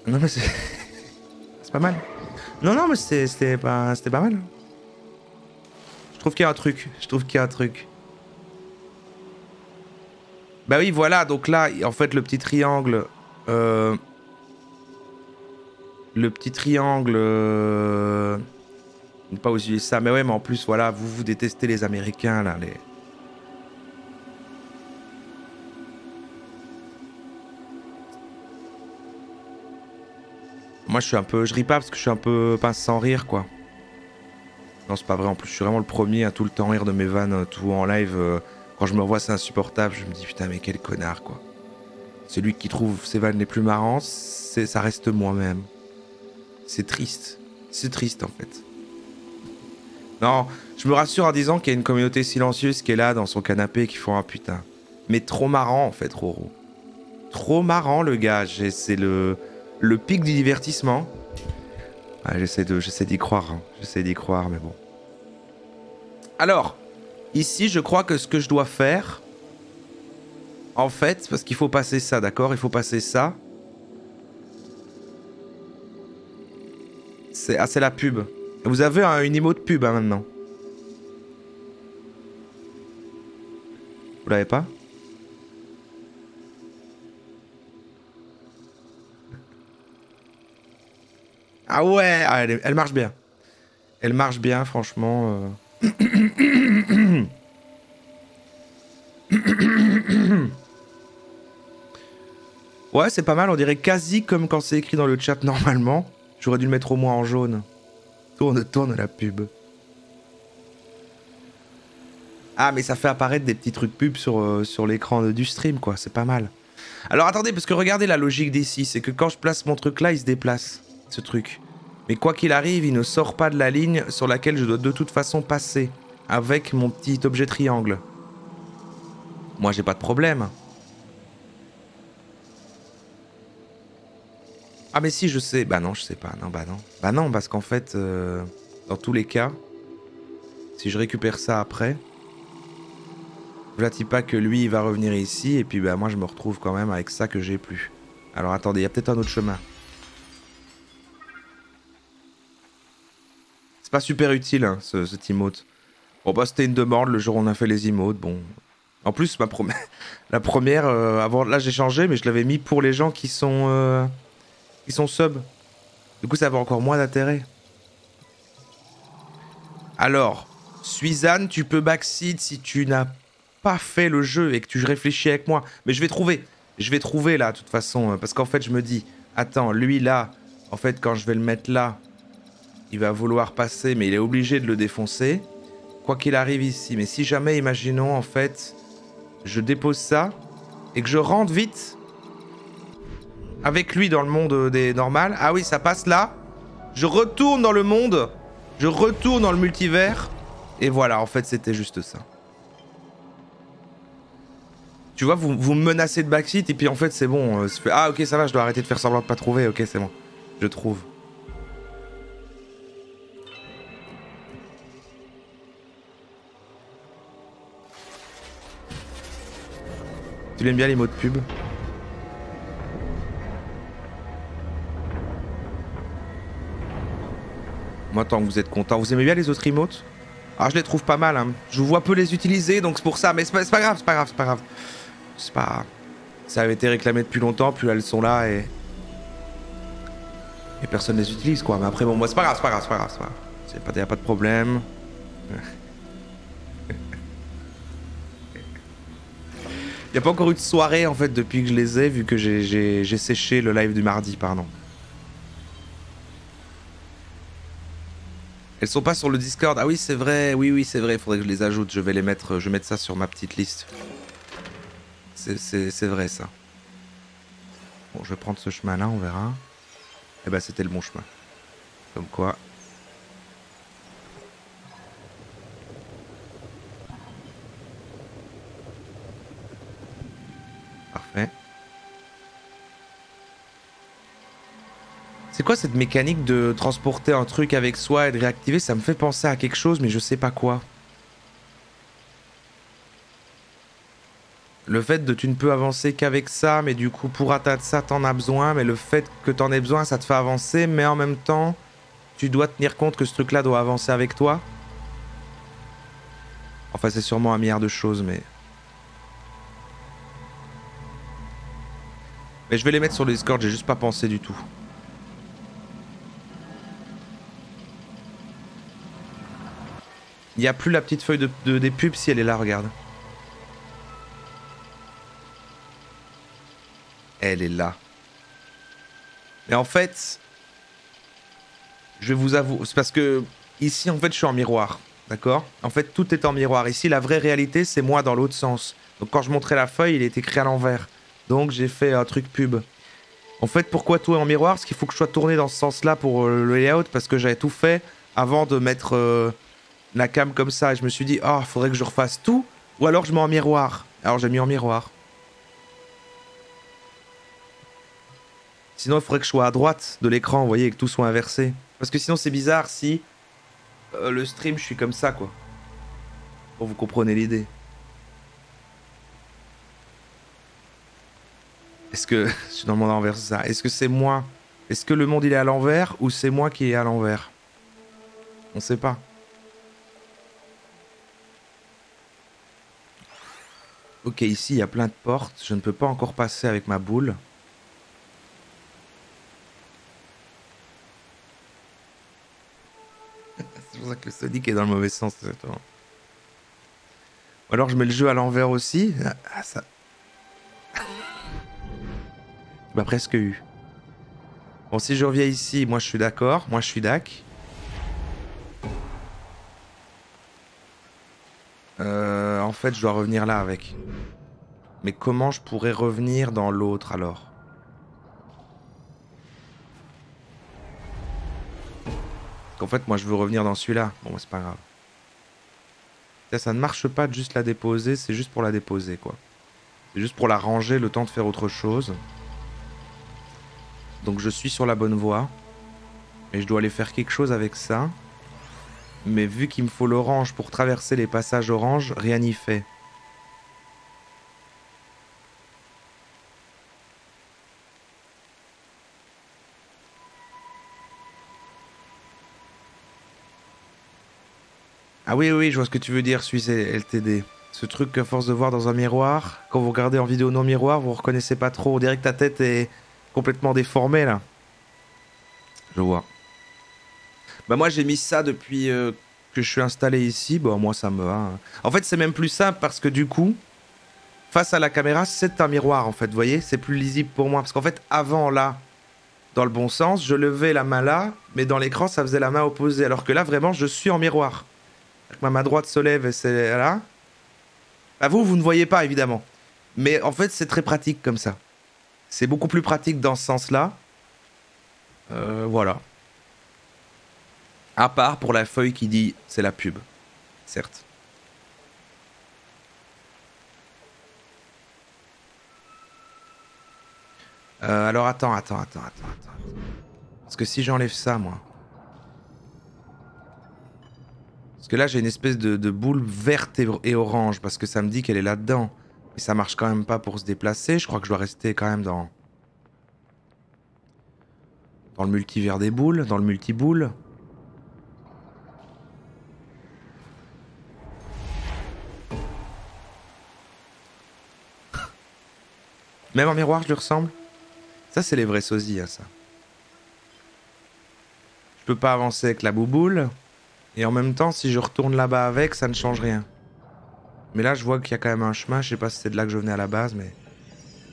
Non, mais c'est... c'est pas mal. Non, mais c'était pas mal. Je trouve qu'il y a un truc. Bah oui, voilà, donc là, en fait, le petit triangle... Pas utiliser ça, mais ouais, mais en plus, voilà, vous détestez les Américains, là, les... Moi, je ris pas parce que je suis un peu pince sans rire, quoi. Non, c'est pas vrai, en plus, je suis vraiment le premier à tout le temps rire de mes vannes, tout en live. Quand je me revois, c'est insupportable, je me dis, putain, mais quel connard, quoi. Celui qui trouve ses vannes les plus marrantes, ça reste moi-même. C'est triste, en fait. Non, je me rassure en disant qu'il y a une communauté silencieuse qui est là, dans son canapé, qui font un putain. Mais trop marrant, en fait, Roro. Trop marrant, le gars, c'est le pic du divertissement. Ah, j'essaie d'y croire, hein. J'essaie d'y croire, mais bon. Alors, ici, je crois que ce que je dois faire, en fait, parce qu'il faut passer ça, d'accord? Il faut passer ça. C'est la pub. Vous avez une emote pub, hein, maintenant. Vous l'avez pas? Ah ouais, ah, elle marche bien. Elle marche bien, franchement. Ouais, c'est pas mal, on dirait quasi comme quand c'est écrit dans le chat normalement. J'aurais dû le mettre au moins en jaune. Tourne la pub. Ah, mais ça fait apparaître des petits trucs pubs sur l'écran du stream, quoi. C'est pas mal. Alors attendez, parce que regardez la logique d'ici. C'est que quand je place mon truc là, il se déplace, ce truc. Mais quoi qu'il arrive, il ne sort pas de la ligne sur laquelle je dois de toute façon passer. Avec mon petit objet triangle. Moi, j'ai pas de problème. Ah mais si, je sais. Bah non, je sais pas. Non, bah non. Bah non, parce qu'en fait, dans tous les cas, si je récupère ça après, je ne dis pas que lui, il va revenir ici, et puis bah moi, je me retrouve quand même avec ça que j'ai plus. Alors attendez, il y a peut-être un autre chemin. C'est pas super utile, hein, cet emote. Bon bah c'était une demande le jour où on a fait les emotes, bon... En plus, la première, avant, là j'ai changé, mais je l'avais mis pour les gens qui sont sub. Du coup, ça avait encore moins d'intérêt. Alors, Suizanne, tu peux backseat si tu n'as pas fait le jeu et que tu réfléchis avec moi. Mais je vais trouver. Je vais trouver là, de toute façon. Parce qu'en fait, je me dis, attends, lui là, en fait, quand je vais le mettre là, il va vouloir passer, mais il est obligé de le défoncer. Quoi qu'il arrive ici. Mais si jamais, imaginons, en fait, je dépose ça et que je rentre vite avec lui dans le monde des normales. Ah oui, ça passe là. Je retourne dans le monde. Je retourne dans le multivers. Et voilà, en fait, c'était juste ça. Tu vois, vous me menacez de backseat et puis en fait, c'est bon. Ah ok, ça va, je dois arrêter de faire semblant de pas trouver. Ok, c'est bon. Je trouve. Tu l'aimes bien les mots de pub? Moi, tant que vous êtes content. Vous aimez bien les autres emotes? Ah, je les trouve pas mal, hein. Je vous vois peu les utiliser, donc c'est pour ça. Mais c'est pas grave, c'est pas grave, c'est pas grave. C'est pas... Ça avait été réclamé depuis longtemps, puis là, elles sont là et personne les utilise, quoi. Mais après, bon, moi, c'est pas grave, c'est pas grave, c'est pas grave, c'est pas grave. Y a pas de problème. Y a pas encore eu de soirée, en fait, depuis que je les ai, vu que j'ai séché le live du mardi, pardon. Elles sont pas sur le Discord. Ah oui, c'est vrai. Oui, c'est vrai. Il faudrait que je les ajoute. Je vais les mettre. Je vais mettre ça sur ma petite liste. C'est vrai, ça. Bon, je vais prendre ce chemin-là, on verra. Eh ben, c'était le bon chemin. Comme quoi. Parfait. C'est quoi cette mécanique de transporter un truc avec soi et de réactiver? Ça me fait penser à quelque chose, mais je sais pas quoi. Le fait de tu ne peux avancer qu'avec ça, mais du coup pour atteindre ça t'en as besoin, mais le fait que t'en aies besoin ça te fait avancer, mais en même temps tu dois tenir compte que ce truc là doit avancer avec toi. Enfin c'est sûrement un milliard de choses, mais je vais les mettre sur le Discord, j'ai juste pas pensé du tout. Il n'y a plus la petite feuille des pubs si elle est là, regarde. Elle est là. Mais en fait, je vais vous avouer, c'est parce que ici en fait je suis en miroir, d'accord? En fait tout est en miroir. Ici la vraie réalité c'est moi dans l'autre sens. Donc quand je montrais la feuille il est écrit à l'envers. Donc j'ai fait un truc pub. En fait pourquoi tout est en miroir? Parce qu'il faut que je sois tourné dans ce sens-là pour le layout, parce que j'avais tout fait avant de mettre la cam comme ça. Et je me suis dit, oh faudrait que je refasse tout, ou alors je mets en miroir. Alors j'ai mis en miroir. Sinon, il faudrait que je sois à droite de l'écran, vous voyez, et que tout soit inversé. Parce que sinon, c'est bizarre si le stream, je suis comme ça, quoi. Bon, vous comprenez l'idée. Est-ce que... je suis dans le monde envers ça. Est-ce que c'est moi? Est-ce que le monde, il est à l'envers ou c'est moi qui est à l'envers? On sait pas. Ok, ici, il y a plein de portes. Je ne peux pas encore passer avec ma boule. C'est pour ça que le Sonic est dans le mauvais sens. Ou alors je mets le jeu à l'envers aussi. Ah, ça... Tu m'as presque eu. Bon, si je reviens ici, moi je suis d'accord. Moi je suis d'ac. En fait, je dois revenir là avec. Mais comment je pourrais revenir dans l'autre alors? En fait, moi je veux revenir dans celui-là. Bon, c'est pas grave. Ça ne marche pas de juste la déposer, c'est juste pour la déposer, quoi. C'est juste pour la ranger, le temps de faire autre chose. Donc je suis sur la bonne voie. Et je dois aller faire quelque chose avec ça. Mais vu qu'il me faut l'orange pour traverser les passages orange, rien n'y fait. Ah oui, oui, je vois ce que tu veux dire, Suisse LTD. Ce truc qu'à force de voir dans un miroir, quand vous regardez en vidéo non miroir, vous reconnaissez pas trop. On dirait que ta tête est complètement déformée, là. Je vois. Bah moi, j'ai mis ça depuis que je suis installé ici. Bah moi, ça me va. En fait, c'est même plus simple parce que du coup, face à la caméra, c'est un miroir, en fait. Vous voyez, c'est plus lisible pour moi. Parce qu'en fait, avant, là, dans le bon sens, je levais la main là, mais dans l'écran, ça faisait la main opposée. Alors que là, vraiment, je suis en miroir. Ma main droite se lève et c'est là. Bah vous ne voyez pas évidemment. Mais en fait c'est très pratique comme ça. C'est beaucoup plus pratique dans ce sens-là. Voilà. À part pour la feuille qui dit c'est la pub. Certes. Alors attends. Parce que si j'enlève ça moi. Parce que là j'ai une espèce de boule verte et orange parce que ça me dit qu'elle est là-dedans. Mais ça marche quand même pas pour se déplacer. Je crois que je dois rester quand même dans le multivers des boules, dans le multiboule. Même en miroir je lui ressemble. Ça c'est les vrais sosies, hein, ça. Je peux pas avancer avec la bouboule. Et en même temps, si je retourne là-bas avec, ça ne change rien. Mais là, je vois qu'il y a quand même un chemin. Je sais pas si c'est de là que je venais à la base, mais...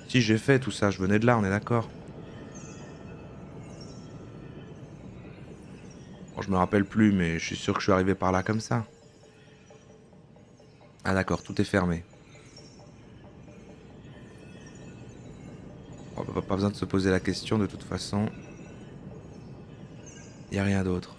Si, j'ai fait tout ça. Je venais de là, on est d'accord. Bon, je me rappelle plus, mais je suis sûr que je suis arrivé par là comme ça. Ah d'accord, tout est fermé. Bon, pas besoin de se poser la question, de toute façon. Il Y a rien d'autre.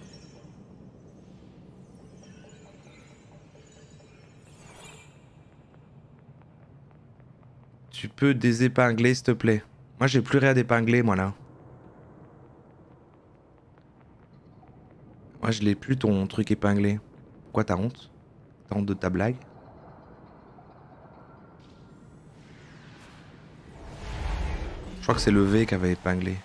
Tu peux désépingler, s'il te plaît. Moi, j'ai plus rien d'épingler, moi, là. Moi, je l'ai plus, ton truc épinglé. Pourquoi t'as honte? T'as honte de ta blague? Je crois que c'est le V qui avait épinglé.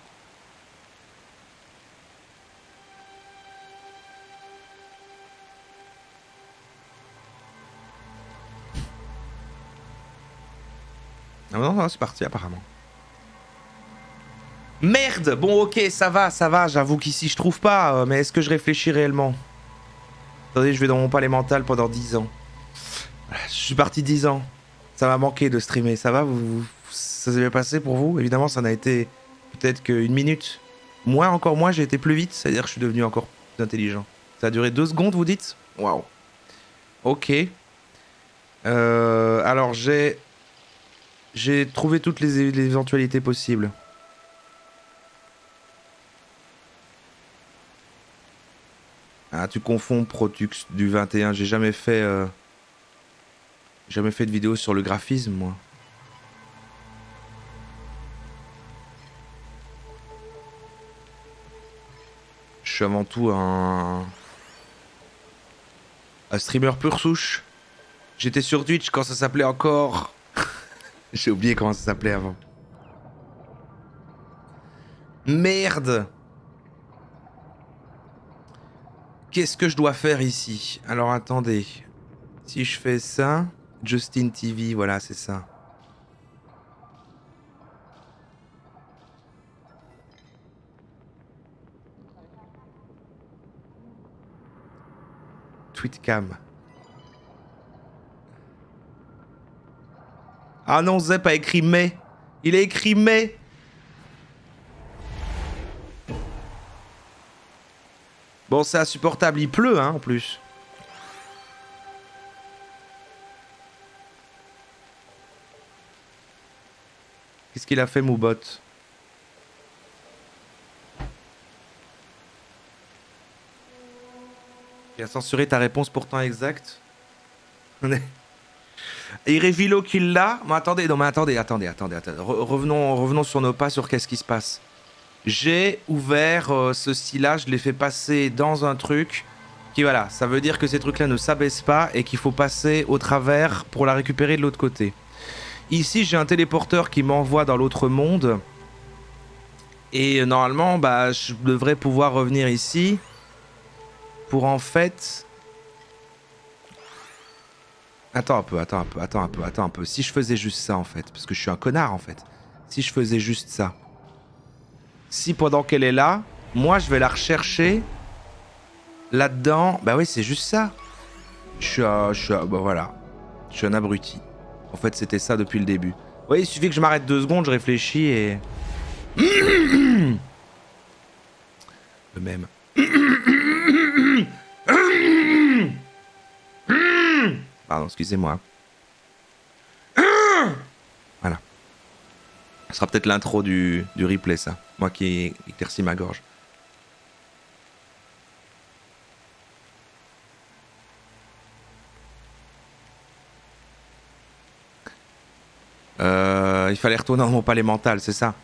Ah non, non, c'est parti apparemment. Merde! Bon, ok, ça va, j'avoue qu'ici je trouve pas, mais est-ce que je réfléchis réellement? Attendez, je vais dans mon palais mental pendant 10 ans. Je suis parti 10 ans. Ça m'a manqué de streamer, ça va? Ça s'est bien passé pour vous? Évidemment, ça n'a été peut-être qu'une minute. Moi, encore moins, j'ai été plus vite, c'est-à-dire que je suis devenu encore plus intelligent. Ça a duré 2 secondes, vous dites? Waouh. Ok. Alors, j'ai trouvé toutes les éventualités possibles. Ah, tu confonds Protux du 21. J'ai jamais fait de vidéo sur le graphisme, moi. Je suis avant tout un streamer pure souche. J'étais sur Twitch quand ça s'appelait encore... J'ai oublié comment ça s'appelait avant. Merde! Qu'est-ce que je dois faire ici? Alors attendez. Si je fais ça... Justin TV, voilà, c'est ça. Tweetcam. Ah non, Zep a écrit mais. Il a écrit mais. Bon, c'est insupportable, il pleut, hein, en plus. Qu'est-ce qu'il a fait, Moubot? Il a censuré ta réponse pourtant exacte. Irrévilo qu'il l'a. Mais attendez, non mais attendez. Revenons sur nos pas, sur qu'est-ce qui se passe. J'ai ouvert ceci-là, je l'ai fait passer dans un truc qui, voilà, ça veut dire que ces trucs-là ne s'abaissent pas et qu'il faut passer au travers pour la récupérer de l'autre côté. Ici, j'ai un téléporteur qui m'envoie dans l'autre monde. Et normalement, bah, je devrais pouvoir revenir ici pour en fait... Attends un peu. Si je faisais juste ça, en fait, parce que je suis un connard, en fait. Si je faisais juste ça. Si pendant qu'elle est là, moi, je vais la rechercher là-dedans. Bah oui, c'est juste ça. Bah voilà. Je suis un abruti. En fait, c'était ça depuis le début. Oui, il suffit que je m'arrête 2 secondes, je réfléchis et... Le même. Pardon, excusez-moi. Voilà. Ce sera peut-être l'intro du replay, ça. Moi qui éclaircis ma gorge. Il fallait retourner dans mon palais mental, c'est ça.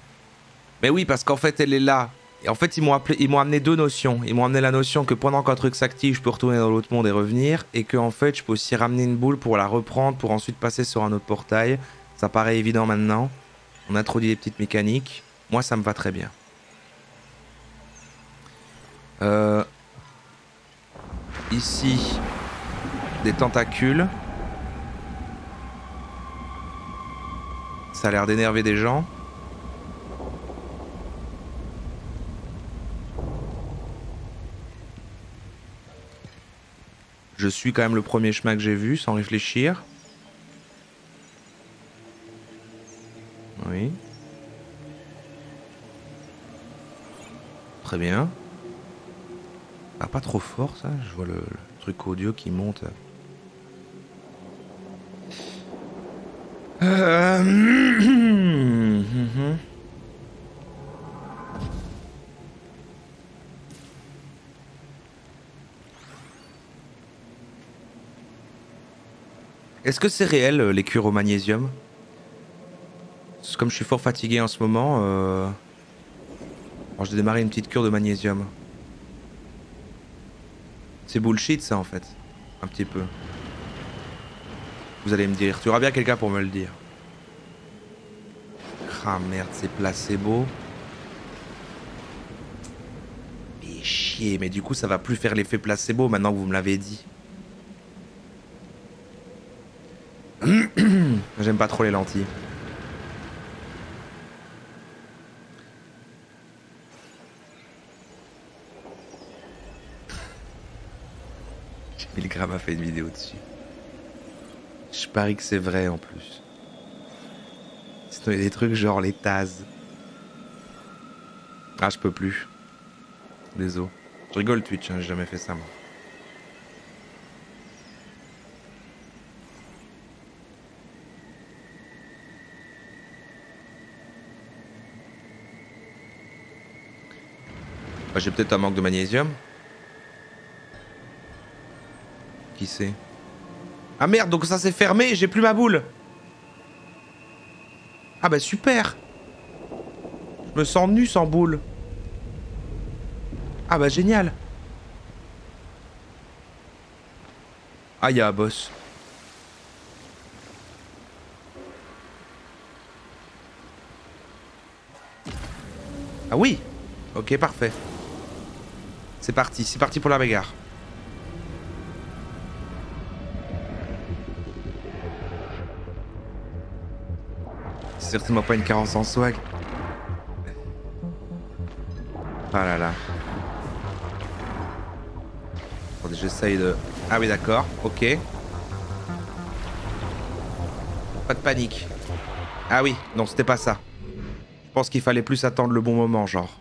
Mais oui, parce qu'en fait, elle est là. Et en fait, ils m'ont amené 2 notions. Ils m'ont amené la notion que pendant qu'un truc s'active, je peux retourner dans l'autre monde et revenir. Et que en fait, je peux aussi ramener une boule pour la reprendre, pour ensuite passer sur un autre portail. Ça paraît évident maintenant. On introduit des petites mécaniques. Moi, ça me va très bien. Ici, des tentacules. Ça a l'air d'énerver des gens. Je suis quand même le premier chemin que j'ai vu, sans réfléchir. Oui. Très bien. Ah, pas trop fort, ça. Je vois le truc audio qui monte. Est-ce que c'est réel les cures au magnésium? Comme je suis fort fatigué en ce moment, alors j'ai démarré une petite cure de magnésium. C'est bullshit ça en fait, un petit peu. Vous allez me dire, tu auras bien quelqu'un pour me le dire. Ah merde, c'est placebo. Mais chier, mais du coup ça va plus faire l'effet placebo maintenant que vous me l'avez dit. J'aime pas trop les lentilles. Milgram a fait une vidéo dessus. Je parie que c'est vrai en plus. Sinon il y a des trucs genre les Taz. Ah je peux plus. Désolé. Je rigole Twitch, hein, j'ai jamais fait ça moi. Bah, j'ai peut-être un manque de magnésium. Qui sait? Ah merde, donc ça s'est fermé et j'ai plus ma boule. Ah bah super. Je me sens nu sans boule. Ah bah génial. Ah y'a un boss. Ah oui. Ok parfait. C'est parti pour la bagarre. C'est certainement pas une carence en swag. Ah là là. Attendez, j'essaye de... Ah oui d'accord, ok. Pas de panique. Ah oui, non c'était pas ça. Je pense qu'il fallait plus attendre le bon moment genre.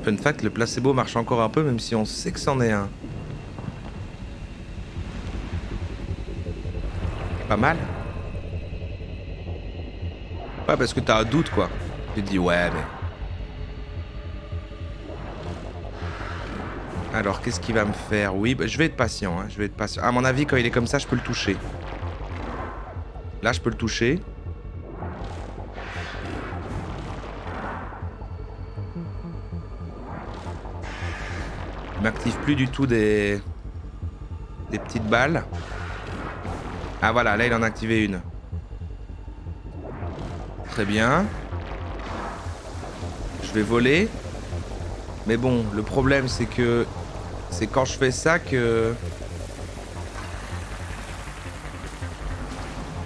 Fun fact, le placebo marche encore un peu même si on sait que c'en est un. Pas mal. Ouais parce que t'as un doute quoi. Tu te dis ouais mais... Alors qu'est-ce qu'il va me faire? Oui bah, je vais être patient hein. Je vais être patient. À mon avis quand il est comme ça je peux le toucher. Là je peux le toucher. Il m'active plus du tout des petites balles. Ah voilà, là il en a activé une. Très bien. Je vais voler. Mais bon, le problème c'est que... C'est quand je fais ça que...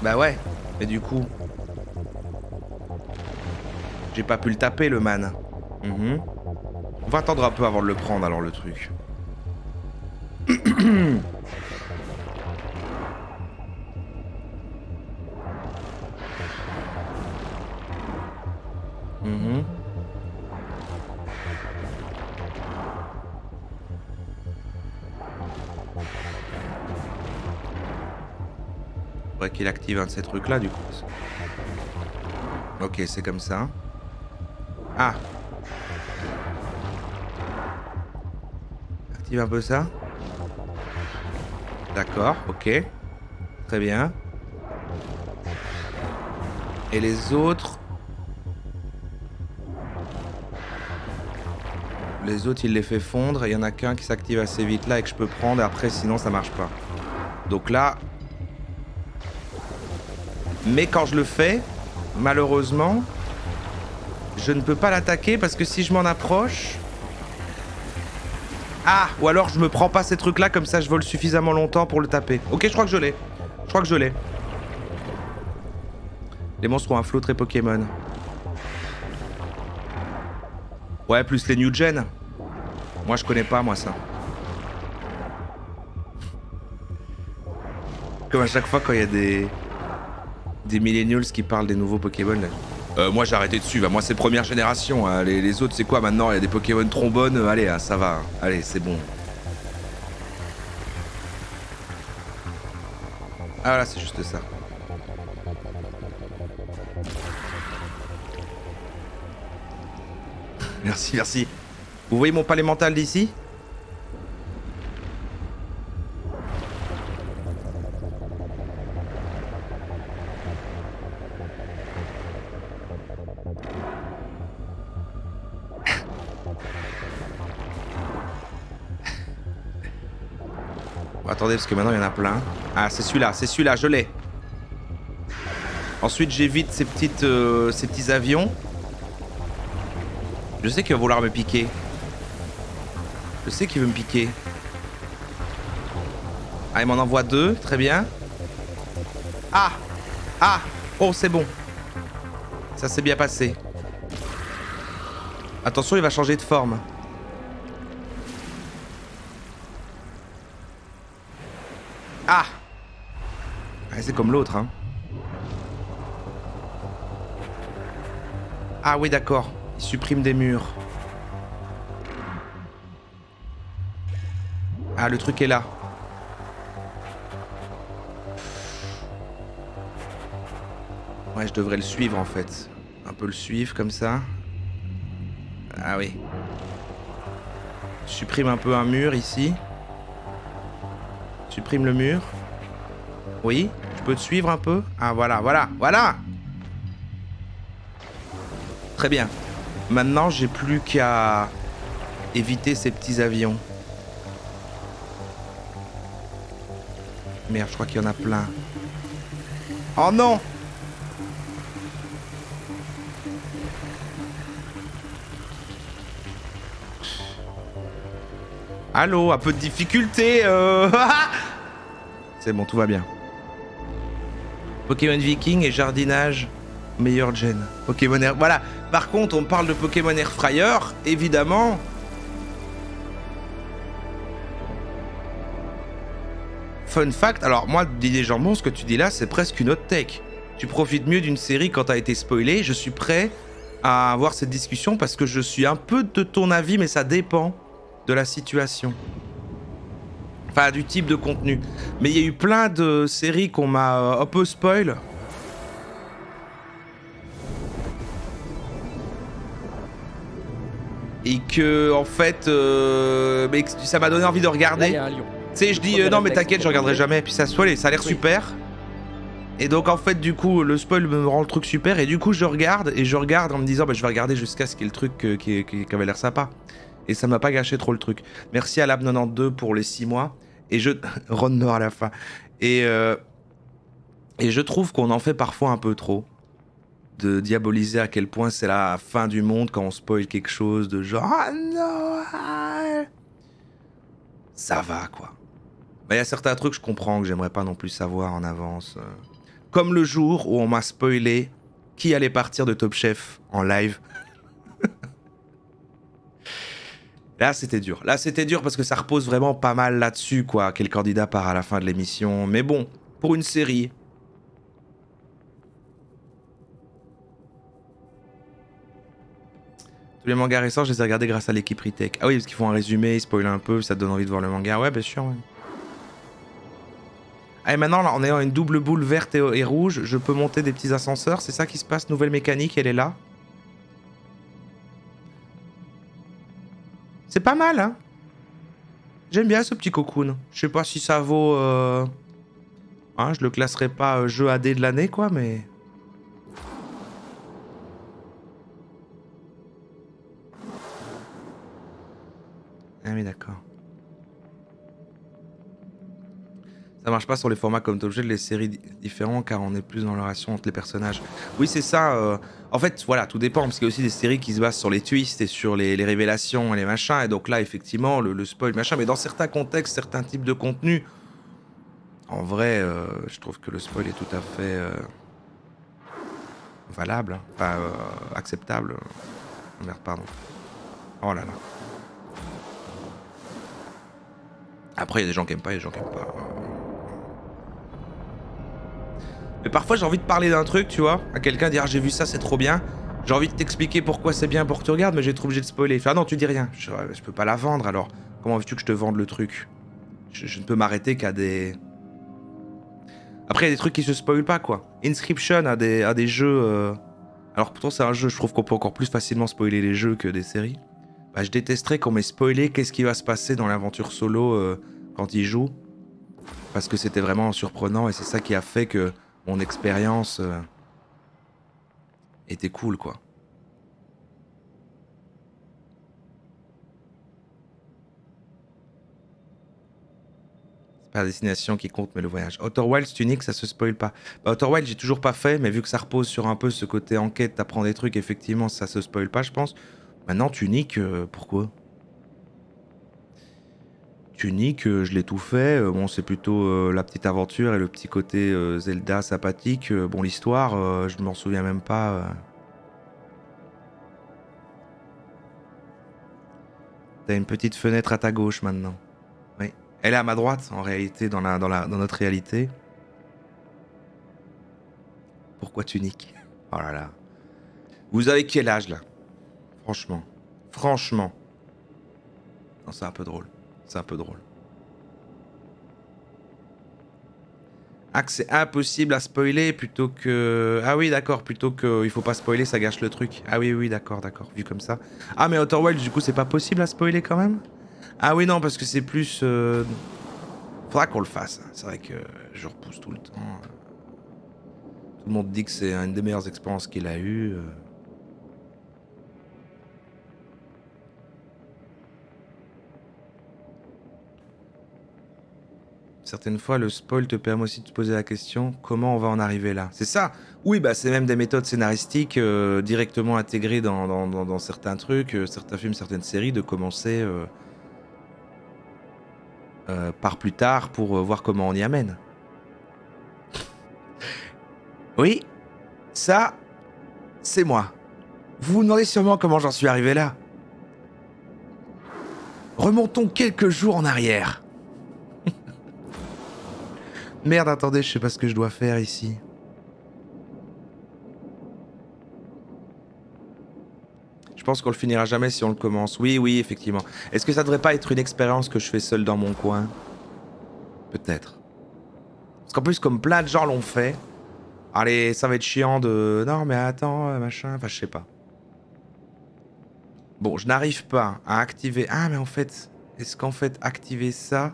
Bah ouais, mais du coup... J'ai pas pu le taper le man. On va attendre un peu avant de le prendre alors le truc. Faudrait qu'il active un de ces trucs là du coup. Ok, c'est comme ça. Ah. Active un peu ça. D'accord, ok. Très bien. Et les autres... Les autres, il les fait fondre. Et il y en a qu'un qui s'active assez vite là et que je peux prendre. Et après, sinon, ça marche pas. Donc là... Mais quand je le fais, malheureusement, je ne peux pas l'attaquer parce que si je m'en approche... Ah, ou alors je me prends pas ces trucs là, comme ça je vole suffisamment longtemps pour le taper. Ok, je crois que je l'ai. Je crois que je l'ai. Les monstres ont un flow très Pokémon. Ouais, plus les new gen. Moi je connais pas, moi ça. Comme à chaque fois quand il y a des millennials qui parlent des nouveaux Pokémon là. Moi j'ai arrêté de suivre, moi c'est première génération, hein. Les autres c'est quoi maintenant? Il y a des Pokémon trombone, allez hein, ça va, hein. Allez c'est bon. Ah là c'est juste ça. Merci, merci. Vous voyez mon palais mental d'ici? Bon, attendez, parce que maintenant il y en a plein. Ah, c'est celui-là, je l'ai. Ensuite, j'évite ces petits avions. Je sais qu'il va vouloir me piquer. Je sais qu'il veut me piquer. Ah, il m'en envoie 2, très bien. Ah! Ah! Oh, c'est bon. Ça s'est bien passé. Attention, il va changer de forme. Ah! Ah, c'est comme l'autre, hein. Ah oui, d'accord. Il supprime des murs. Ah, le truc est là. Ouais, je devrais le suivre, en fait. Un peu le suivre, comme ça. Ah oui. Supprime un peu un mur, ici. Supprime le mur. Oui, je peux te suivre un peu. Ah, voilà, voilà, voilà! Très bien. Maintenant, j'ai plus qu'à éviter ces petits avions. Merde, je crois qu'il y en a plein. Oh non! Allô, un peu de difficulté. C'est bon, tout va bien. Pokémon Viking et jardinage. Meilleur gen. Pokémon Air... Voilà. Par contre, on parle de Pokémon Air Fryer, évidemment. Fun fact, alors moi, Didier Jambon, ce que tu dis là, c'est presque une hot take. Tu profites mieux d'une série quand t'as été spoilé. Je suis prêt à avoir cette discussion parce que je suis un peu de ton avis, mais ça dépend de la situation. Enfin, du type de contenu. Mais il y a eu plein de séries qu'on m'a un peu spoil. Et que, en fait, mais ça m'a donné envie de regarder. Tu sais, je dis, non, mais t'inquiète, je regarderai jamais. Puis ça spoil et ça a l'air super. Et donc, en fait, du coup, le spoil me rend le truc super. Et du coup, je regarde en me disant, bah, je vais regarder jusqu'à ce qu'il y ait le truc qui avait l'air sympa. Et ça m'a pas gâché trop le truc. Merci à Lab92 pour les 6 mois. Et je... Ron Nord à la fin. Et je trouve qu'on en fait parfois un peu trop. De diaboliser à quel point c'est la fin du monde quand on spoil quelque chose de genre... Ah non! Ça va, quoi. Mais il y a certains trucs, je comprends, que j'aimerais pas non plus savoir en avance. Comme le jour où on m'a spoilé qui allait partir de Top Chef en live. Là, c'était dur. Là, c'était dur parce que ça repose vraiment pas mal là-dessus, quoi. Quel candidat part à la fin de l'émission. Mais bon, pour une série... Tous les mangas récents, je les ai regardés grâce à l'équipe Retech. Ah oui, parce qu'ils font un résumé, ils spoilent un peu, ça te donne envie de voir le manga. Ouais, bien sûr, ouais. Ah, et maintenant, là, en ayant une double boule verte et rouge, je peux monter des petits ascenseurs. C'est ça qui se passe, nouvelle mécanique, elle est là. C'est pas mal, hein. J'aime bien ce petit cocoon. Je sais pas si ça vaut... Hein, je le classerai pas jeu AD de l'année, quoi, mais... Ah oui, d'accord. Ça marche pas sur les formats comme Top Chef, les séries différents, car on est plus dans la relation entre les personnages. Oui, c'est ça. En fait, voilà, tout dépend, parce qu'il y a aussi des séries qui se basent sur les twists et sur les révélations et les machins. Et donc là, effectivement, le spoil, machin. Mais dans certains contextes, certains types de contenus, en vrai, je trouve que le spoil est tout à fait valable. Enfin, acceptable. Merde, pardon. Oh là là. Après, il y a des gens qui aiment pas, il y a des gens qui aiment pas. Mais parfois, j'ai envie de parler d'un truc, tu vois, à quelqu'un, dire ah, j'ai vu ça, c'est trop bien. J'ai envie de t'expliquer pourquoi c'est bien pour que tu regardes, mais j'ai trop obligé de spoiler. Ah non, tu dis rien. Je peux pas la vendre alors. Comment veux-tu que je te vende le truc? Je ne peux m'arrêter qu'à des... Après, il y a des trucs qui se spoilent pas, quoi. Inscription a des jeux Alors pourtant c'est un jeu, je trouve qu'on peut encore plus facilement spoiler les jeux que des séries. Bah, je détesterais qu'on m'ait spoilé qu'est-ce qui va se passer dans l'aventure solo quand il joue. Parce que c'était vraiment surprenant et c'est ça qui a fait que mon expérience était cool quoi. Pas la destination qui compte, mais le voyage. Outer Wilds, Tunic, ça se spoil pas. Bah, Outer Wilds, j'ai toujours pas fait, mais vu que ça repose sur un peu ce côté enquête, t'apprends des trucs, effectivement, ça se spoil pas, je pense. Maintenant, Tunic, pourquoi Tunic, je l'ai tout fait. Bon, c'est plutôt la petite aventure et le petit côté Zelda sympathique. Bon, l'histoire, je m'en souviens même pas. T'as une petite fenêtre à ta gauche maintenant. Oui. Elle est à ma droite, en réalité, dans notre réalité. Pourquoi Tunic? Oh là là. Vous avez quel âge, là? Franchement. Franchement. Non, c'est un peu drôle. C'est un peu drôle. Ah, que c'est impossible à spoiler plutôt que... Ah oui, d'accord, plutôt que... Il faut pas spoiler, ça gâche le truc. Ah oui, oui, d'accord, vu comme ça. Ah, mais Outer Wilds, du coup, c'est pas possible à spoiler quand même? Ah oui, non, parce que c'est plus... Faudra qu'on le fasse. C'est vrai que je repousse tout le temps. Tout le monde dit que c'est une des meilleures expériences qu'il a eues. Certaines fois, le spoil te permet aussi de te poser la question comment on va en arriver là. C'est ça. Oui, bah c'est même des méthodes scénaristiques directement intégrées dans certains trucs, certains films, certaines séries, de commencer par plus tard pour voir comment on y amène. Oui, ça, c'est moi. Vous vous demandez sûrement comment j'en suis arrivé là. Remontons quelques jours en arrière. Merde, attendez, je sais pas ce que je dois faire ici. Je pense qu'on le finira jamais si on le commence. Oui, oui, effectivement. Est-ce que ça devrait pas être une expérience que je fais seul dans mon coin? Peut-être. Parce qu'en plus, comme plein de gens l'ont fait, allez, ça va être chiant de... Non, mais attends, machin... Enfin, je sais pas. Bon, je n'arrive pas à activer... Ah, mais en fait... Est-ce qu'en fait, activer ça...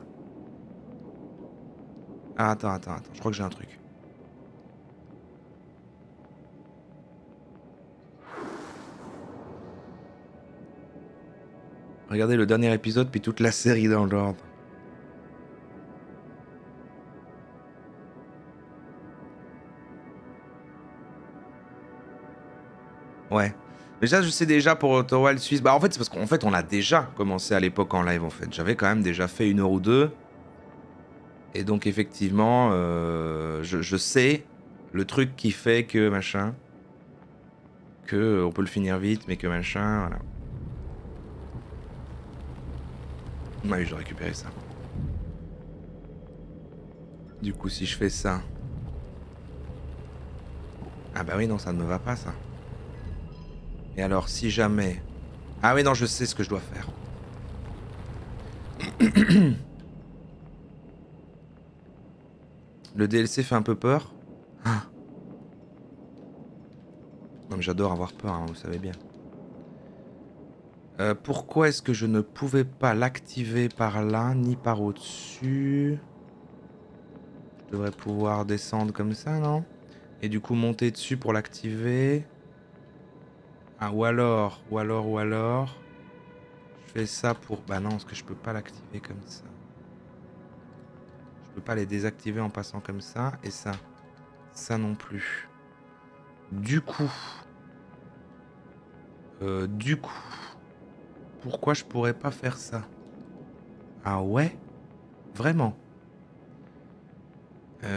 Ah, attends. Je crois que j'ai un truc. Regardez le dernier épisode, puis toute la série dans l'ordre. Ouais. Déjà, je sais déjà pour Outer Wilds Suisse. Bah, en fait, c'est parce qu'en fait, on a déjà commencé à l'époque en live, en fait. J'avais quand même déjà fait 1 heure ou 2. Et donc, effectivement, je sais le truc qui fait que machin. Que on peut le finir vite, mais que machin, voilà. Ouais, je dois récupérer ça. Du coup, si je fais ça... Ah bah oui, non, ça ne me va pas, ça. Et alors, si jamais... Ah oui, non, je sais ce que je dois faire. Le DLC fait un peu peur. Ah. Non, mais j'adore avoir peur, hein, vous savez bien. Pourquoi est-ce que je ne pouvais pas l'activer par là, ni par au-dessus? Je devrais pouvoir descendre comme ça, non? Et du coup monter dessus pour l'activer. Ah, ou alors... Je fais ça pour... Bah non, parce que je peux pas l'activer comme ça. Je peux pas les désactiver en passant comme ça. Et ça. Ça non plus. Du coup... Pourquoi je pourrais pas faire ça? Ah ouais? Vraiment? Ah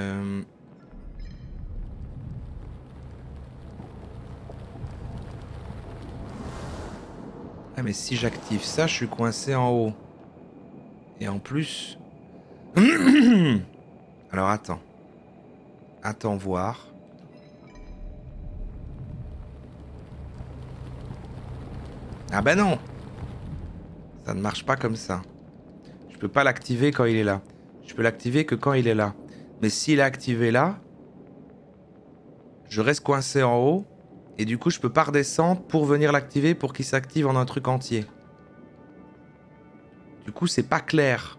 mais si j'active ça, je suis coincé en haut. Et en plus... Alors attends. Attends voir. Ah bah non! Ça ne marche pas comme ça. Je peux pas l'activer quand il est là. Je peux l'activer que quand il est là. Mais s'il est activé là, je reste coincé en haut Et du coup, je peux pas redescendre pour venir l'activer pour qu'il s'active en un truc entier. Du coup, c'est pas clair.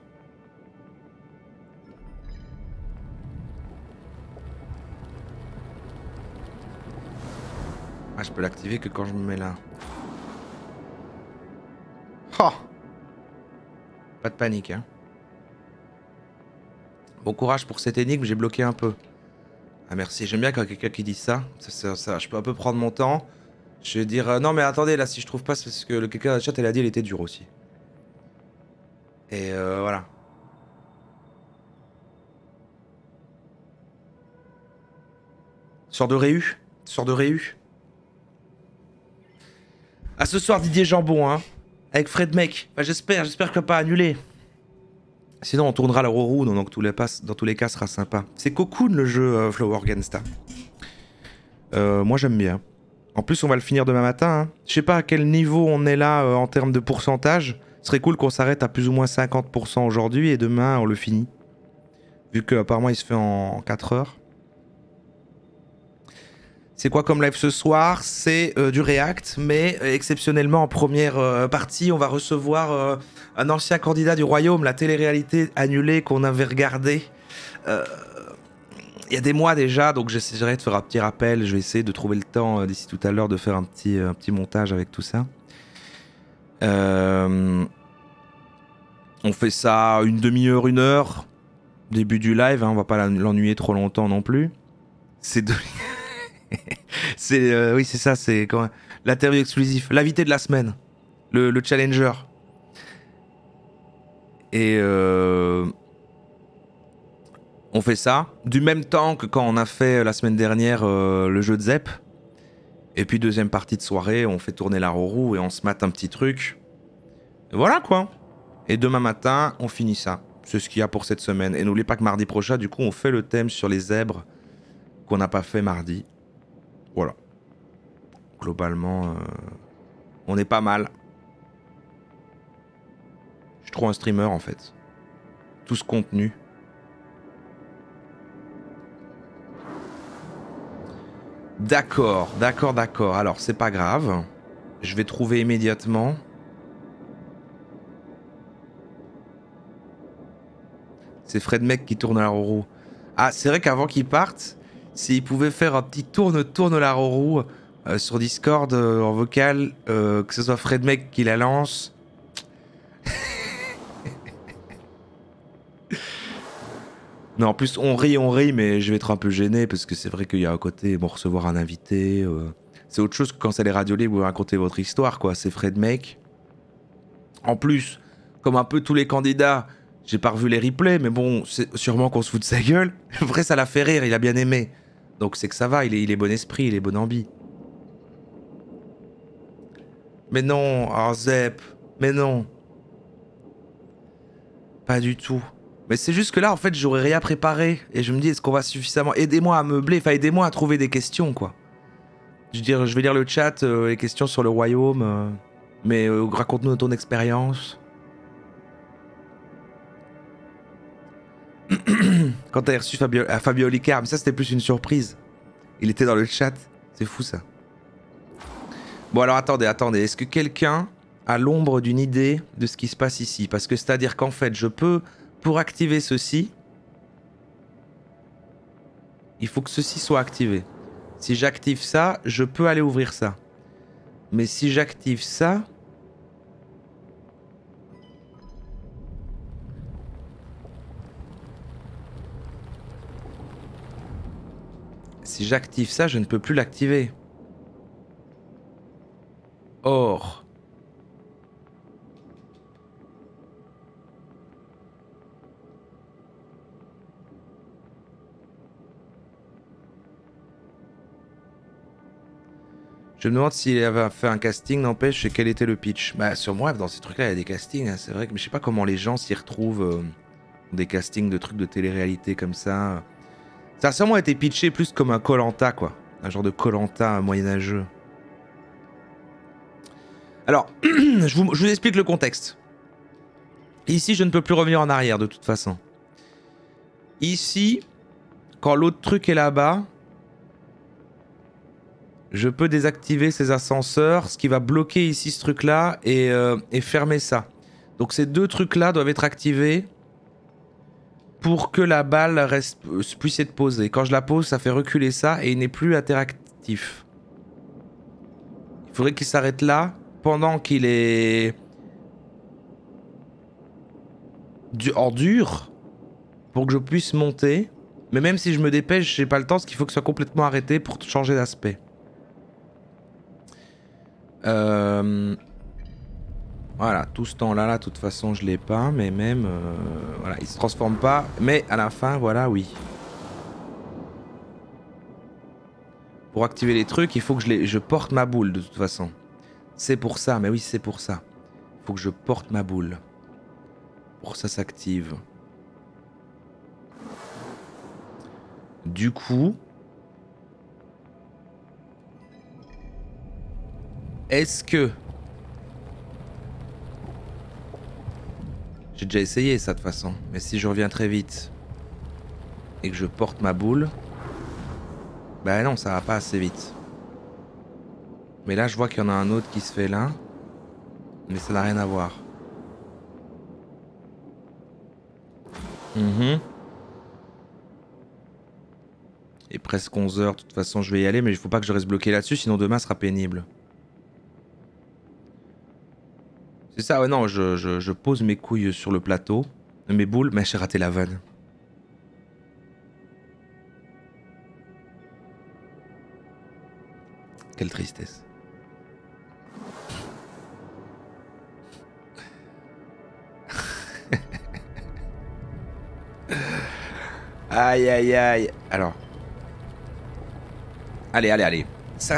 Ah, je peux l'activer que quand je me mets là. Oh! Pas de panique, hein. Bon courage pour cette énigme, j'ai bloqué un peu. Ah merci, j'aime bien quand quelqu'un qui dit ça. Ça. Je peux un peu prendre mon temps. Je vais dire, non mais attendez, là si je trouve pas, c'est parce que le quelqu'un dans le chat, elle a dit elle était dure aussi. Et voilà. Sort de Réu. Sort de Réu. À ce soir Didier Jambon, hein. Avec Fred Mec. Enfin, j'espère qu'il va pas annuler. Sinon on tournera la roue, donc dans tous les cas ce sera sympa. C'est Cocoon le jeu Flower Gangsta. Moi j'aime bien. En plus on va le finir demain matin. Hein. Je sais pas à quel niveau on est là en termes de pourcentage. Ce serait cool qu'on s'arrête à plus ou moins 50% aujourd'hui et demain on le finit. Vu qu'apparemment il se fait en 4 heures. C'est quoi comme live ce soir? C'est du React, mais exceptionnellement en première partie, on va recevoir un ancien candidat du Royaume, la télé-réalité annulée qu'on avait regardée il y a des mois déjà, donc j'essaierai de faire un petit rappel. Je vais essayer de trouver le temps d'ici tout à l'heure de faire un petit montage avec tout ça. On fait ça une demi-heure, 1 heure, début du live, hein, on va pas l'ennuyer trop longtemps non plus. C'est de... oui, c'est ça, c'est l'interview exclusive, l'invité de la semaine, le challenger. Et on fait ça du même temps que quand on a fait la semaine dernière le jeu de Zep. Et puis deuxième partie de soirée, on fait tourner la roue et on se mate un petit truc. Et voilà quoi. Et demain matin, on finit ça. C'est ce qu'il y a pour cette semaine. Et n'oubliez pas que mardi prochain, du coup, on fait le thème sur les zèbres qu'on n'a pas fait mardi. Voilà. Globalement, on est pas mal. Je suis trop un streamer en fait. Tout ce contenu. D'accord. Alors, c'est pas grave. Je vais trouver immédiatement. C'est Fred Mec qui tourne la roue. Ah, c'est vrai qu'avant qu'il parte, s'il pouvait faire un petit tourne la roue sur Discord en vocal, que ce soit Fred Mec qui la lance. Non, en plus on rit, mais je vais être un peu gêné parce que c'est vrai qu'il y a un côté, bon, recevoir un invité, c'est autre chose que quand c'est les radios libres, vous racontez votre histoire, quoi. C'est Fred Mec. En plus, comme un peu tous les candidats, j'ai pas revu les replays, mais bon, c'est sûrement qu'on se fout de sa gueule. Vrai, ça l'a fait rire, il a bien aimé. Donc c'est que ça va, il est bon esprit, il est bon ambi. Mais non, oh Zep, mais non. Pas du tout. Mais c'est juste que là, en fait, j'aurais rien préparé. Et je me dis, est-ce qu'on va suffisamment... Aidez-moi à meubler, enfin aidez-moi à trouver des questions, quoi. Je veux dire, je vais lire le chat, les questions sur le royaume. Mais raconte-nous ton expérience. Quand t'as reçu Fabio Olicard, mais ça c'était plus une surprise. Il était dans le chat, c'est fou ça. Bon alors attendez, est-ce que quelqu'un a l'ombre d'une idée de ce qui se passe ici? Parce que c'est-à-dire qu'en fait je peux, pour activer ceci, il faut que ceci soit activé. Si j'active ça, je peux aller ouvrir ça. Mais si j'active ça... Si j'active ça, je ne peux plus l'activer. Or... Je me demande s'il avait fait un casting, n'empêche, quel était le pitch. Bah sur moi, dans ces trucs-là, il y a des castings, hein, c'est vrai que je sais pas comment les gens s'y retrouvent. Des castings de trucs de télé-réalité comme ça. Ça a sûrement été pitché plus comme un Koh-Lanta, quoi. Un genre de Koh-Lanta moyenâgeux. Alors, je vous explique le contexte. Ici, je ne peux plus revenir en arrière, de toute façon. Ici, quand l'autre truc est là-bas, je peux désactiver ces ascenseurs, ce qui va bloquer ici ce truc-là et fermer ça. Donc ces deux trucs-là doivent être activés pour que la balle puisse être posée. Quand je la pose, ça fait reculer ça et il n'est plus interactif. Il faudrait qu'il s'arrête là pendant qu'il est en dur pour que je puisse monter. Mais même si je me dépêche, j'ai pas le temps, parce qu'il faut que ce soit complètement arrêté pour changer d'aspect. Voilà, tout ce temps-là, de toute façon, je l'ai pas, mais même... voilà, il se transforme pas, mais à la fin, voilà, oui. Pour activer les trucs, il faut que je porte ma boule, de toute façon. C'est pour ça, mais oui, c'est pour ça. Il faut que je porte ma boule. Pour que ça s'active. Du coup... Est-ce que... J'ai déjà essayé ça de toute façon. Mais si je reviens très vite et que je porte ma boule... Bah non, ça va pas assez vite. Mais là, je vois qu'il y en a un autre qui se fait là. Mais ça n'a rien à voir. Et presque 11 h, de toute façon je vais y aller, mais il faut pas que je reste bloqué là-dessus, sinon demain sera pénible. C'est ça, ouais, non, je pose mes couilles sur le plateau, mes boules, mais j'ai raté la vanne. Quelle tristesse. Aïe aïe aïe. Alors. Allez. Ça,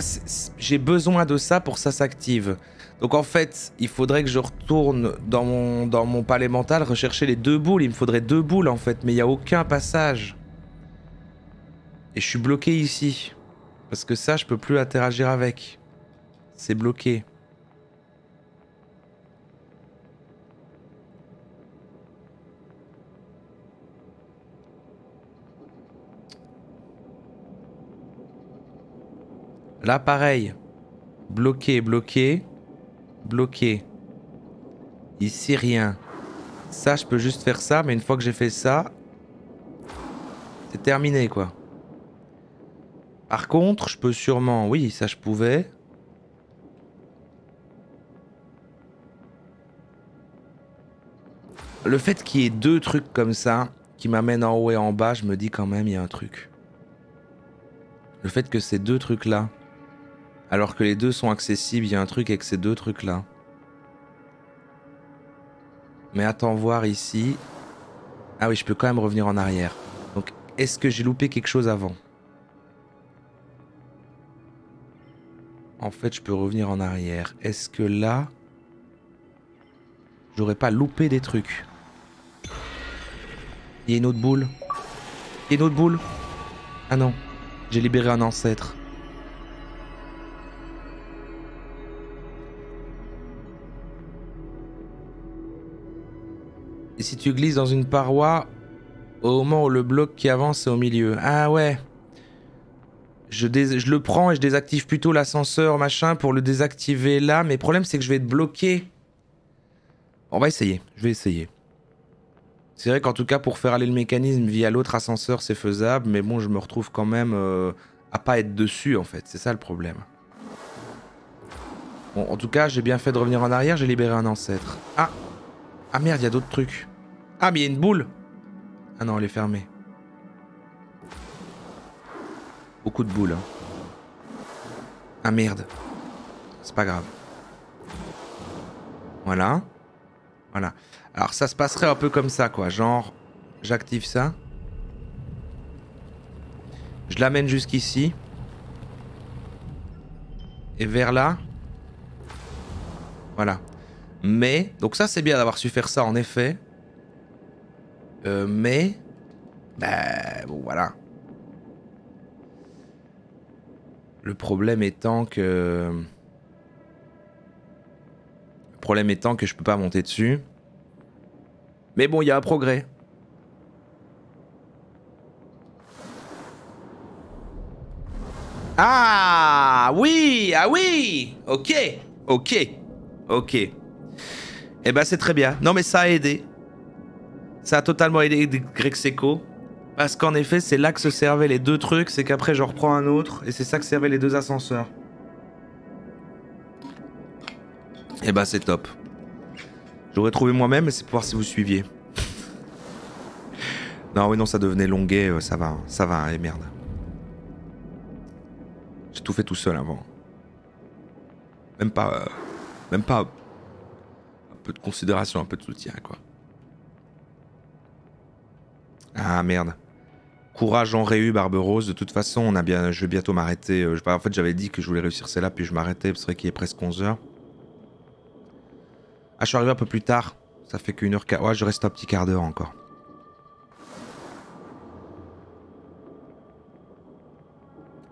j'ai besoin de ça pour que ça s'active. Donc en fait, il faudrait que je retourne dans mon palais mental rechercher les deux boules. Il me faudrait deux boules en fait, mais il n'y a aucun passage. Et je suis bloqué ici. Parce que ça, je peux plus interagir avec. C'est bloqué. Là, pareil. Bloqué. Ici, rien. Ça, je peux juste faire ça, mais une fois que j'ai fait ça, c'est terminé, quoi. Par contre, je peux sûrement... Oui, ça, je pouvais. Le fait qu'il y ait deux trucs comme ça, qui m'amènent en haut et en bas, je me dis quand même, il y a un truc. Le fait que ces deux trucs-là... Alors que les deux sont accessibles, il y a un truc avec ces deux trucs-là. Mais attends voir ici. Ah oui, je peux quand même revenir en arrière. Donc, est-ce que j'ai loupé quelque chose avant? En fait, je peux revenir en arrière. Est-ce que là... J'aurais pas loupé des trucs? Il y a une autre boule. Il y a une autre boule. Ah non. J'ai libéré un ancêtre. Et si tu glisses dans une paroi, au moment où le bloc qui avance est au milieu. Ah ouais. Je le prends et je désactive plutôt l'ascenseur machin pour le désactiver là. Mais le problème c'est que je vais être bloqué. On va essayer. Je vais essayer. C'est vrai qu'en tout cas pour faire aller le mécanisme via l'autre ascenseur c'est faisable. Mais bon je me retrouve quand même à pas être dessus en fait. C'est ça le problème. Bon en tout cas j'ai bien fait de revenir en arrière. J'ai libéré un ancêtre. Ah. Ah merde, il y a d'autres trucs. Ah mais il y a une boule. Ah non, elle est fermée. Beaucoup de boules. Hein. Ah merde. C'est pas grave. Voilà. Voilà. Alors ça se passerait un peu comme ça quoi. Genre, j'active ça. Je l'amène jusqu'ici. Et vers là. Voilà. Mais, donc ça c'est bien d'avoir su faire ça en effet. Mais, bah bon voilà. Le problème étant que... je peux pas monter dessus. Mais bon, il y a un progrès. Ah! Ah oui, ah oui. Ok, ok, ok. Eh ben c'est très bien. Non mais ça a aidé. Ça a totalement aidé Grexeco. Parce qu'en effet, c'est là que se servaient les deux trucs, c'est qu'après je reprends un autre, et c'est ça que servaient les deux ascenseurs. Et bah c'est top. J'aurais trouvé moi-même, mais c'est pour voir si vous suiviez. Non, oui, non, ça devenait longuet, ça va, et merde. J'ai tout fait tout seul avant. Même pas un peu de considération, un peu de soutien, quoi. Ah merde. Courage en réu, Barbe Rose. De toute façon, je vais bientôt m'arrêter. En fait, j'avais dit que je voulais réussir celle-là, puis je m'arrêtais. C'est vrai qu'il est presque 11h. Ah, je suis arrivé un peu plus tard. Ça fait qu'1h15. Ouais, je reste un petit quart d'heure encore.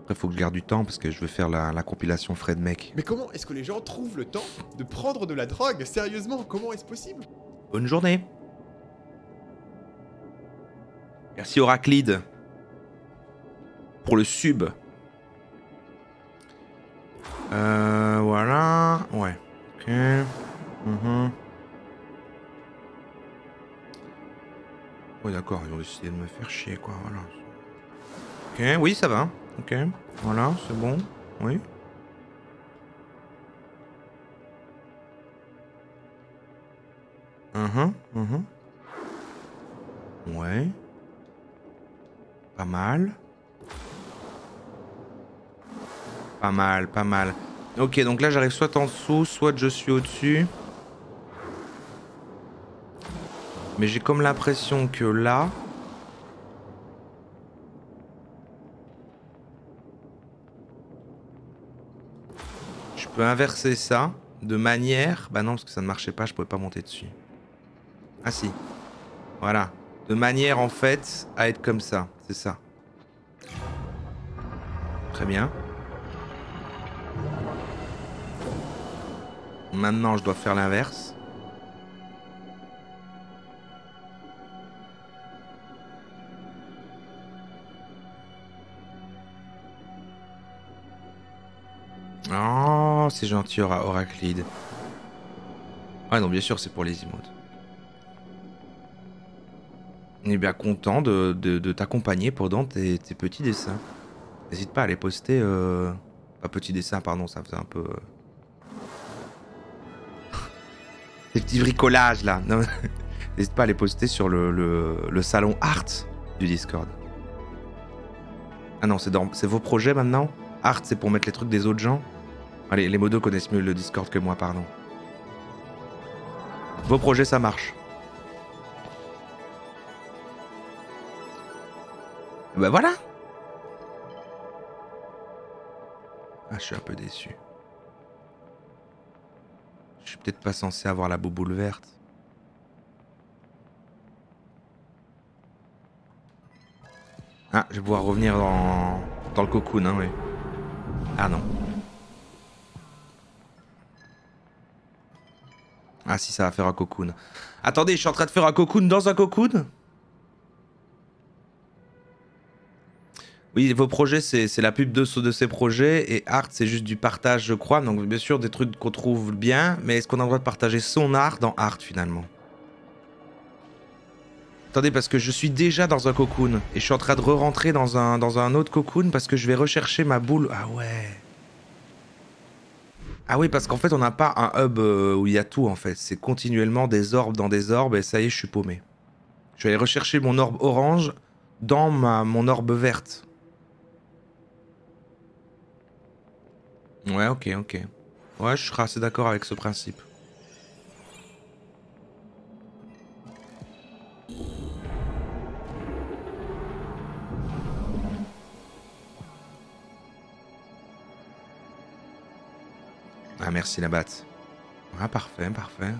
Après, faut que je garde du temps parce que je veux faire la compilation Fred Mec. Mais comment est-ce que les gens trouvent le temps de prendre de la drogue? Sérieusement, comment est-ce possible? Bonne journée. Merci Oraclide pour le sub. Voilà. Ouais. Ok. Ouais, d'accord, ils ont décidé de me faire chier, quoi. Voilà. Ok, oui, ça va. Ok. Voilà, c'est bon. Oui. Ouais. Pas mal. Pas mal, pas mal. Ok, donc là j'arrive soit en dessous, soit je suis au-dessus. Mais j'ai comme l'impression que là... je peux inverser ça de manière... Bah non, parce que ça ne marchait pas, je pouvais pas monter dessus. Ah si. Voilà. De manière en fait à être comme ça, c'est ça. Très bien. Maintenant, je dois faire l'inverse. Oh, c'est gentil, Oraclide. Ah non, bien sûr, c'est pour les emotes. On est bien content de t'accompagner pendant tes petits dessins. N'hésite pas à les poster... Pas petits dessins, pardon, ça faisait un peu... Des petits bricolages, là. N'hésite pas à les poster sur le salon Art du Discord. Ah non, c'est vos projets maintenant? Art, c'est pour mettre les trucs des autres gens? Allez, les modos connaissent mieux le Discord que moi, pardon. Vos projets, ça marche. Bah voilà. Ah, je suis un peu déçu. Je suis peut-être pas censé avoir la bouboule verte. Ah, je vais pouvoir revenir dans le cocoon, hein, oui. Ah non. Ah si, ça va faire un cocoon. Attendez, je suis en train de faire un cocoon dans un cocoon? Oui, vos projets, c'est la pub de ces projets, et art, c'est juste du partage, je crois. Donc, bien sûr, des trucs qu'on trouve bien, mais est-ce qu'on a le droit de partager son art dans art, finalement? Attendez, parce que je suis déjà dans un cocoon, et je suis en train de re-rentrer dans un autre cocoon, parce que je vais rechercher ma boule. Ah ouais. Ah oui, parce qu'en fait, on n'a pas un hub où il y a tout, en fait. C'est continuellement des orbes dans des orbes, et ça y est, je suis paumé. Je vais aller rechercher mon orbe orange dans mon orbe verte. Ouais, ok, ok. Ouais, je serai assez d'accord avec ce principe. Ah, merci la batte. Ah, parfait, parfait.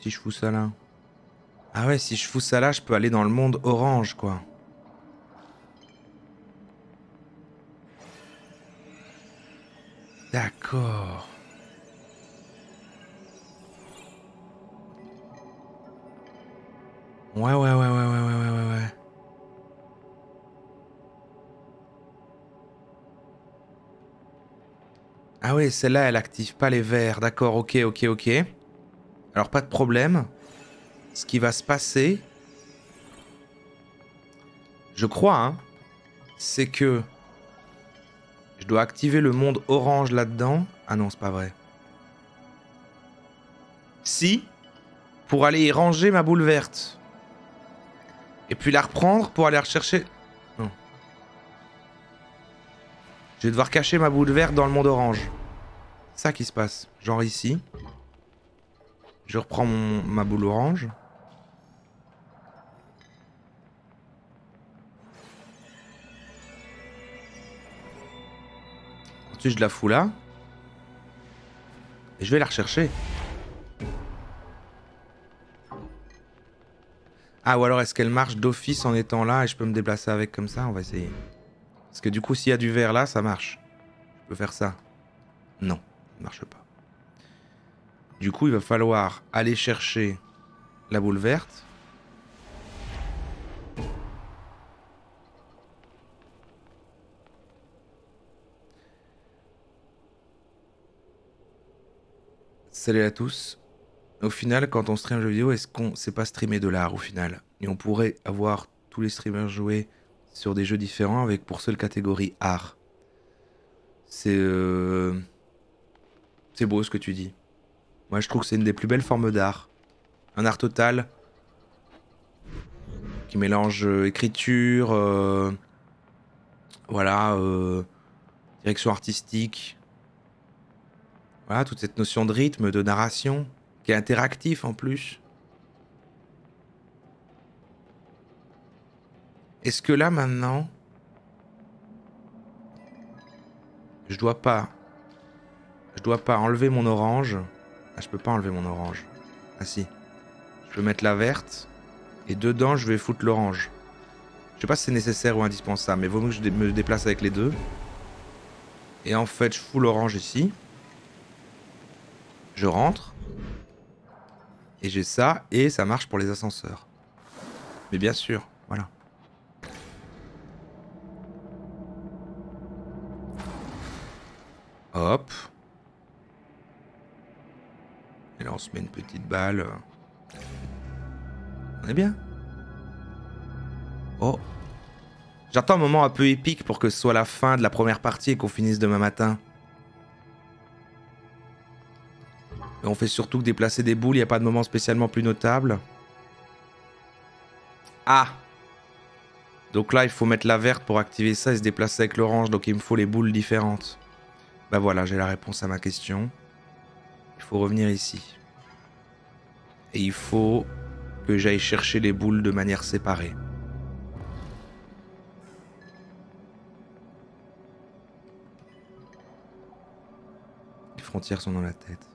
Si je fous ça là. Ah ouais, si je fous ça là, je peux aller dans le monde orange, quoi. D'accord. Ouais. Ah ouais, celle-là, elle active pas les verres. D'accord, ok. Alors, pas de problème. Ce qui va se passer, je crois, hein, c'est que je dois activer le monde orange là-dedans. Ah non, c'est pas vrai. Si, pour aller y ranger ma boule verte. Et puis la reprendre pour aller rechercher... Non. Je vais devoir cacher ma boule verte dans le monde orange. C'est ça qui se passe. Genre ici. Je reprends ma boule orange. Ensuite, je la fous là. Et je vais la rechercher. Ah, ou alors est-ce qu'elle marche d'office en étant là et je peux me déplacer avec comme ça? On va essayer. Parce que du coup, s'il y a du vert là, ça marche. Je peux faire ça. Non, ça ne marche pas. Du coup, il va falloir aller chercher la boule verte. Salut à tous. Au final, quand on stream un jeu vidéo, est-ce qu'on sait pas streamer de l'art au final? Et on pourrait avoir tous les streamers jouer sur des jeux différents avec pour seule catégorie art. C'est beau ce que tu dis. Moi, je trouve que c'est une des plus belles formes d'art. Un art total qui mélange écriture, voilà, direction artistique. Voilà, toute cette notion de rythme, de narration, qui est interactif en plus. Est-ce que là, maintenant, je dois pas enlever mon orange? Ah, je peux pas enlever mon orange. Ah si. Je peux mettre la verte. Et dedans, je vais foutre l'orange. Je sais pas si c'est nécessaire ou indispensable, mais vaut mieux que je me déplace avec les deux. Et en fait, je fous l'orange ici. Je rentre. Et j'ai ça, et ça marche pour les ascenseurs. Mais bien sûr, voilà. Hop. Et là, on se met une petite balle. On est bien. Oh. J'attends un moment un peu épique pour que ce soit la fin de la première partie et qu'on finisse demain matin. Et on fait surtout que déplacer des boules, il n'y a pas de moment spécialement plus notable. Ah! Donc là, il faut mettre la verte pour activer ça et se déplacer avec l'orange. Donc il me faut les boules différentes. Bah voilà, j'ai la réponse à ma question. Il faut revenir ici. Et il faut que j'aille chercher les boules de manière séparée. Les frontières sont dans la tête.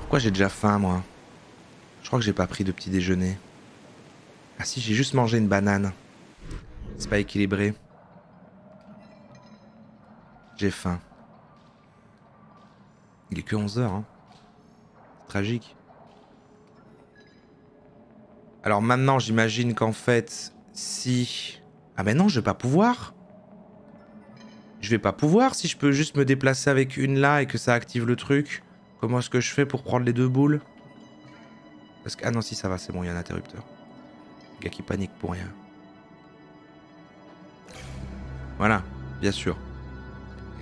Pourquoi j'ai déjà faim, moi? Je crois que j'ai pas pris de petit déjeuner. Ah si, j'ai juste mangé une banane. C'est pas équilibré. J'ai faim. Il est que 11 h, hein. Tragique. Alors maintenant, j'imagine qu'en fait, si... Ah ben non, je vais pas pouvoir. Je vais pas pouvoir si je peux juste me déplacer avec une là et que ça active le truc. Comment est-ce que je fais pour prendre les deux boules? Parce que... Ah non, si, ça va, c'est bon, il y a un interrupteur. Le gars qui panique pour rien. Voilà, bien sûr.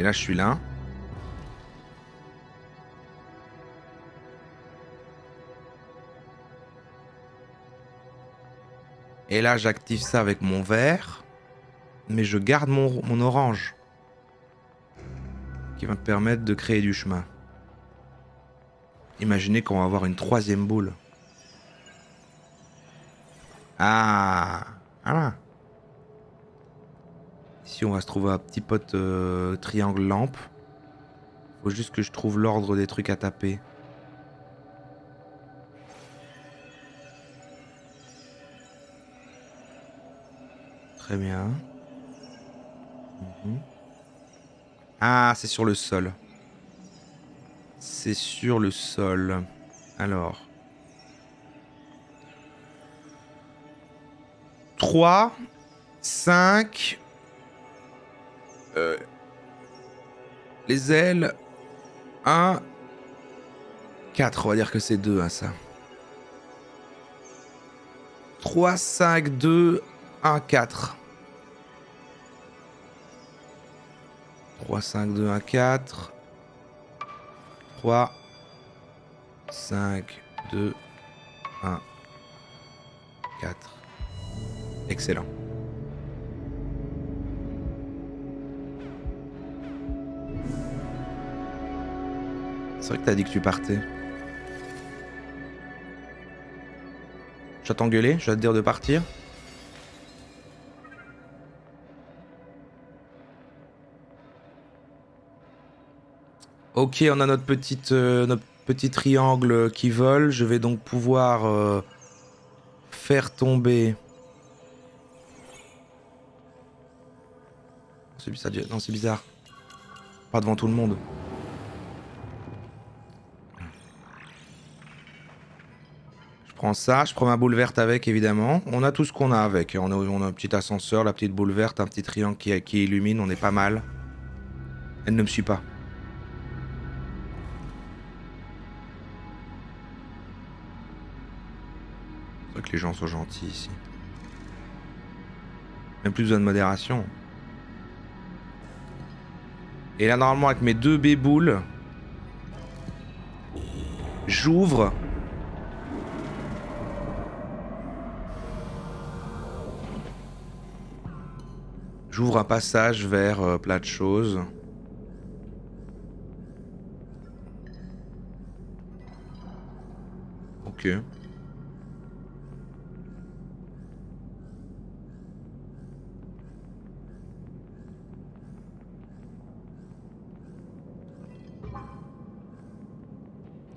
Et là, je suis là. Et là, j'active ça avec mon vert. Mais je garde mon orange. Qui va me permettre de créer du chemin. Imaginez qu'on va avoir une troisième boule. Ah, voilà. Ici, on va se trouver un petit pote triangle lampe. Faut juste que je trouve l'ordre des trucs à taper. Très bien. Mhm. Ah, c'est sur le sol. C'est sur le sol. Alors. 3, 5. Les ailes. 1. 4. On va dire que c'est 2, hein, ça. 3, 5, 2, 1, 4. 3, 5, 2, 1, 4. 3, 5, 2, 1, 4. Excellent. C'est vrai que t'as dit que tu partais. Je vais t'engueuler, je vais te dire de partir. Ok, on a notre petit triangle qui vole. Je vais donc pouvoir faire tomber. Non, c'est bizarre. Pas devant tout le monde. Je prends ça, je prends ma boule verte avec évidemment. On a tout ce qu'on a avec. On a un petit ascenseur, la petite boule verte, un petit triangle qui illumine. On est pas mal. Elle ne me suit pas. C'est vrai que les gens sont gentils ici. Même plus besoin de modération. Et là, normalement, avec mes 2 béboules, j'ouvre. J'ouvre un passage vers plein de choses. Ok.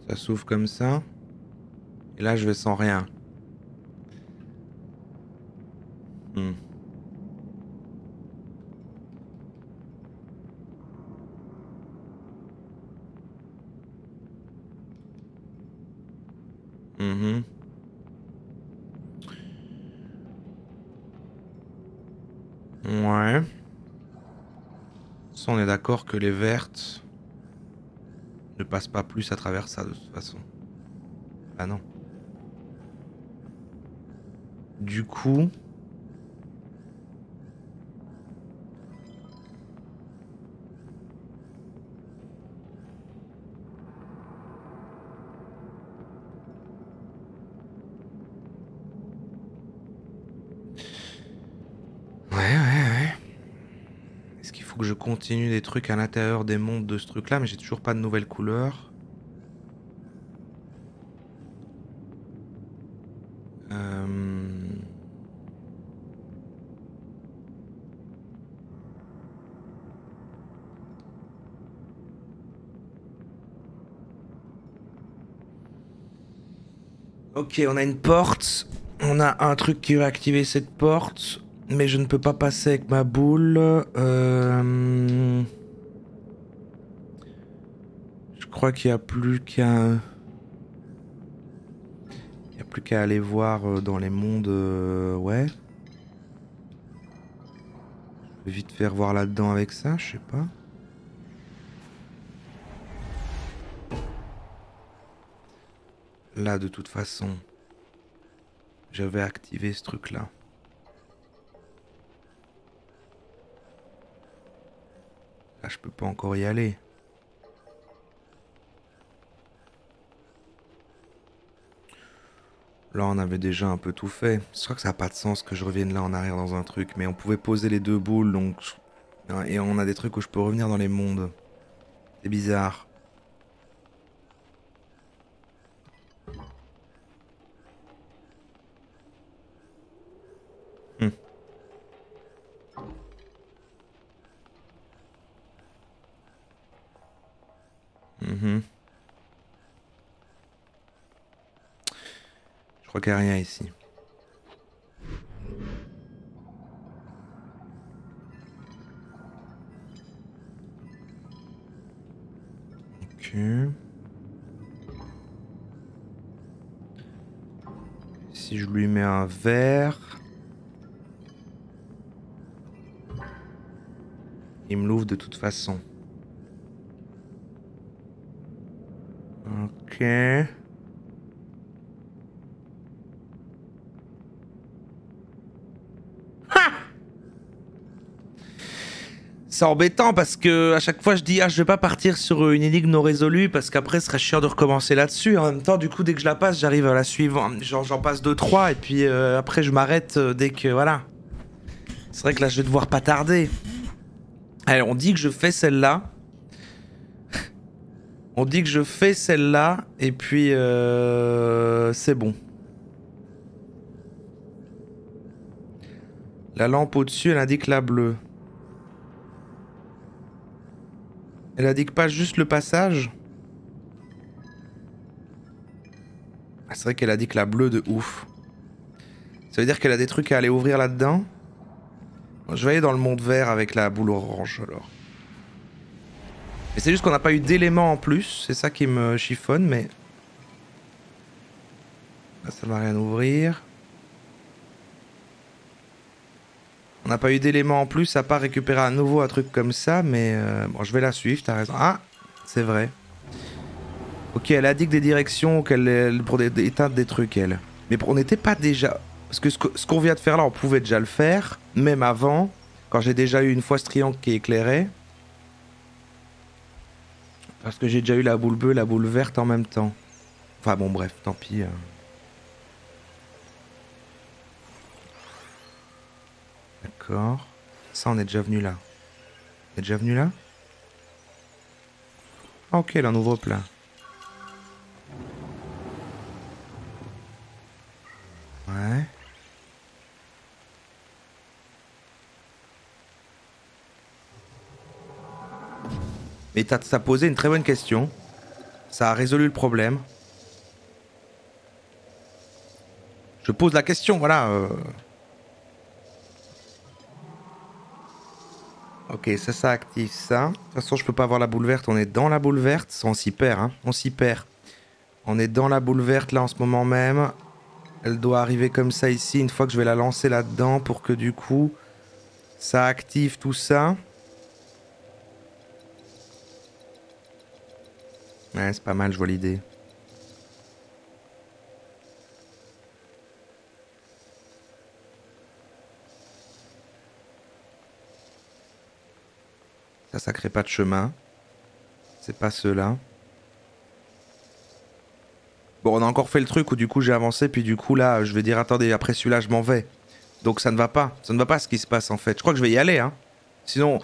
Ça s'ouvre comme ça. Et là, je vais sans rien. Hmm. Mhm. Ouais. Ça, on est d'accord que les vertes ne passent pas plus à travers ça de toute façon. Ah non. Du coup... Ouais. Est-ce qu'il faut que je continue des trucs à l'intérieur des mondes de ce truc-là? Mais j'ai toujours pas de nouvelles couleurs. Ok, on a une porte. On a un truc qui va activer cette porte. Mais je ne peux pas passer avec ma boule. Je crois qu'il n'y a plus qu'à... Il n'y a plus qu'à aller voir dans les mondes... Ouais. Je vais vite faire voir là-dedans avec ça, je sais pas. Là, de toute façon, j'avais activé ce truc-là. Là, je peux pas encore y aller. Là, on avait déjà un peu tout fait. Je crois que ça n'a pas de sens que je revienne là en arrière dans un truc. Mais on pouvait poser les 2 boules, donc... Et on a des trucs où je peux revenir dans les mondes. C'est bizarre. crois qu'il n'y a rien ici. Ok. Si je lui mets un verre... Il me l'ouvre de toute façon. Ok. C'est embêtant parce que à chaque fois je dis ah je vais pas partir sur une énigme non résolue parce qu'après ce serait chiant de recommencer là-dessus. En même temps du coup dès que je la passe j'arrive à la suivante. Genre j'en passe 2-3 et puis après je m'arrête dès que voilà. C'est vrai que là je vais devoir pas tarder. Allez on dit que je fais celle-là. On dit que je fais celle-là et puis c'est bon. La lampe au-dessus elle indique la bleue. Elle indique pas juste le passage. Ah, c'est vrai qu'elle indique la bleue de ouf. Ça veut dire qu'elle a des trucs à aller ouvrir là-dedans. Je vais aller dans le monde vert avec la boule orange alors. Mais c'est juste qu'on n'a pas eu d'éléments en plus. C'est ça qui me chiffonne mais... Là, ça va rien ouvrir. On n'a pas eu d'éléments en plus à part récupérer à nouveau un truc comme ça, mais bon, je vais la suivre, t'as raison. Ah, c'est vrai. Ok, elle indique des directions pour éteindre des trucs, elle. Mais on n'était pas déjà... Parce que ce qu'on vient de faire là, on pouvait déjà le faire, même avant, quand j'ai déjà eu une fois ce triangle qui éclairait. Parce que j'ai déjà eu la boule bleue, la boule verte en même temps. Enfin bon, bref, tant pis. D'accord. Ça, on est déjà venu là. On est déjà venu là? Ah, ok, là, on ouvre plein. Ouais. Mais t'as posé une très bonne question. Ça a résolu le problème. Je pose la question, voilà. Ok, ça active ça. De toute façon, je peux pas avoir la boule verte. On est dans la boule verte. On s'y perd, hein. On s'y perd. On est dans la boule verte là en ce moment même. Elle doit arriver comme ça ici une fois que je vais la lancer là-dedans pour que du coup, ça active tout ça. Ouais, c'est pas mal, je vois l'idée. Ça crée pas de chemin. C'est pas ceux-là. Bon, on a encore fait le truc où du coup j'ai avancé, puis du coup là, je vais dire attendez, après celui-là, je m'en vais. Donc ça ne va pas. Ça ne va pas ce qui se passe en fait. Je crois que je vais y aller, hein. Sinon,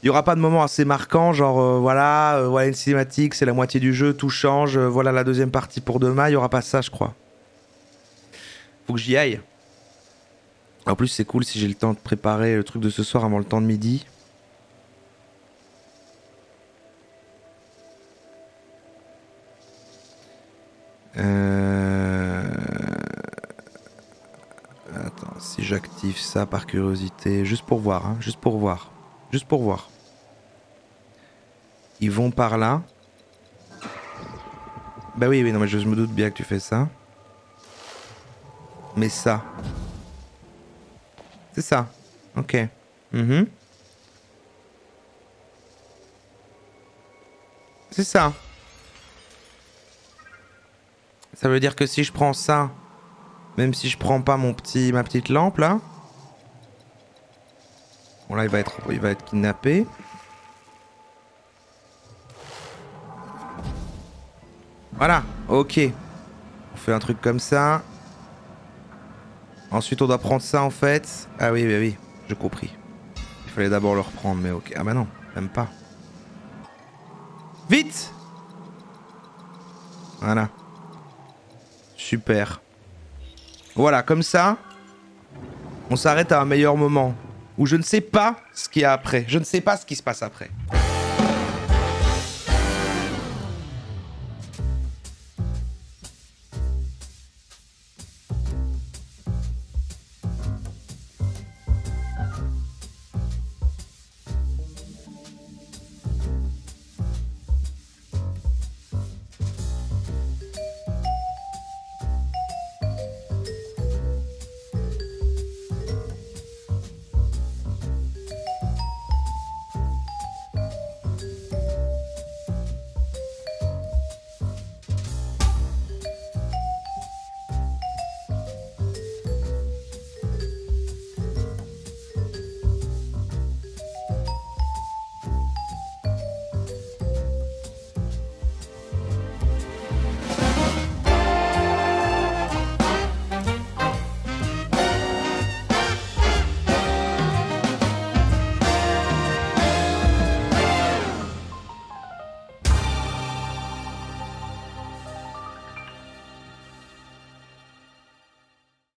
il n'y aura pas de moment assez marquant, genre voilà, voilà une cinématique, c'est la moitié du jeu, tout change, voilà la deuxième partie pour demain, il n'y aura pas ça, je crois. Faut que j'y aille. En plus, c'est cool si j'ai le temps de préparer le truc de ce soir avant le temps de midi. Attends, si j'active ça par curiosité, juste pour voir, hein, juste pour voir. Juste pour voir. Ils vont par là. Bah oui, non mais je me doute bien que tu fais ça. Mais ça. C'est ça. Ok. C'est ça. Ça veut dire que si je prends ça, même si je prends pas ma petite lampe là. Bon là il va être kidnappé. Voilà, ok. On fait un truc comme ça. Ensuite on doit prendre ça en fait. Ah oui, oui, oui, j'ai compris. Il fallait d'abord le reprendre, mais ok. Ah bah non, même pas. Vite! Voilà. Super. Voilà, comme ça, on s'arrête à un meilleur moment. Où je ne sais pas ce qu'il y a après. Je ne sais pas ce qui se passe après.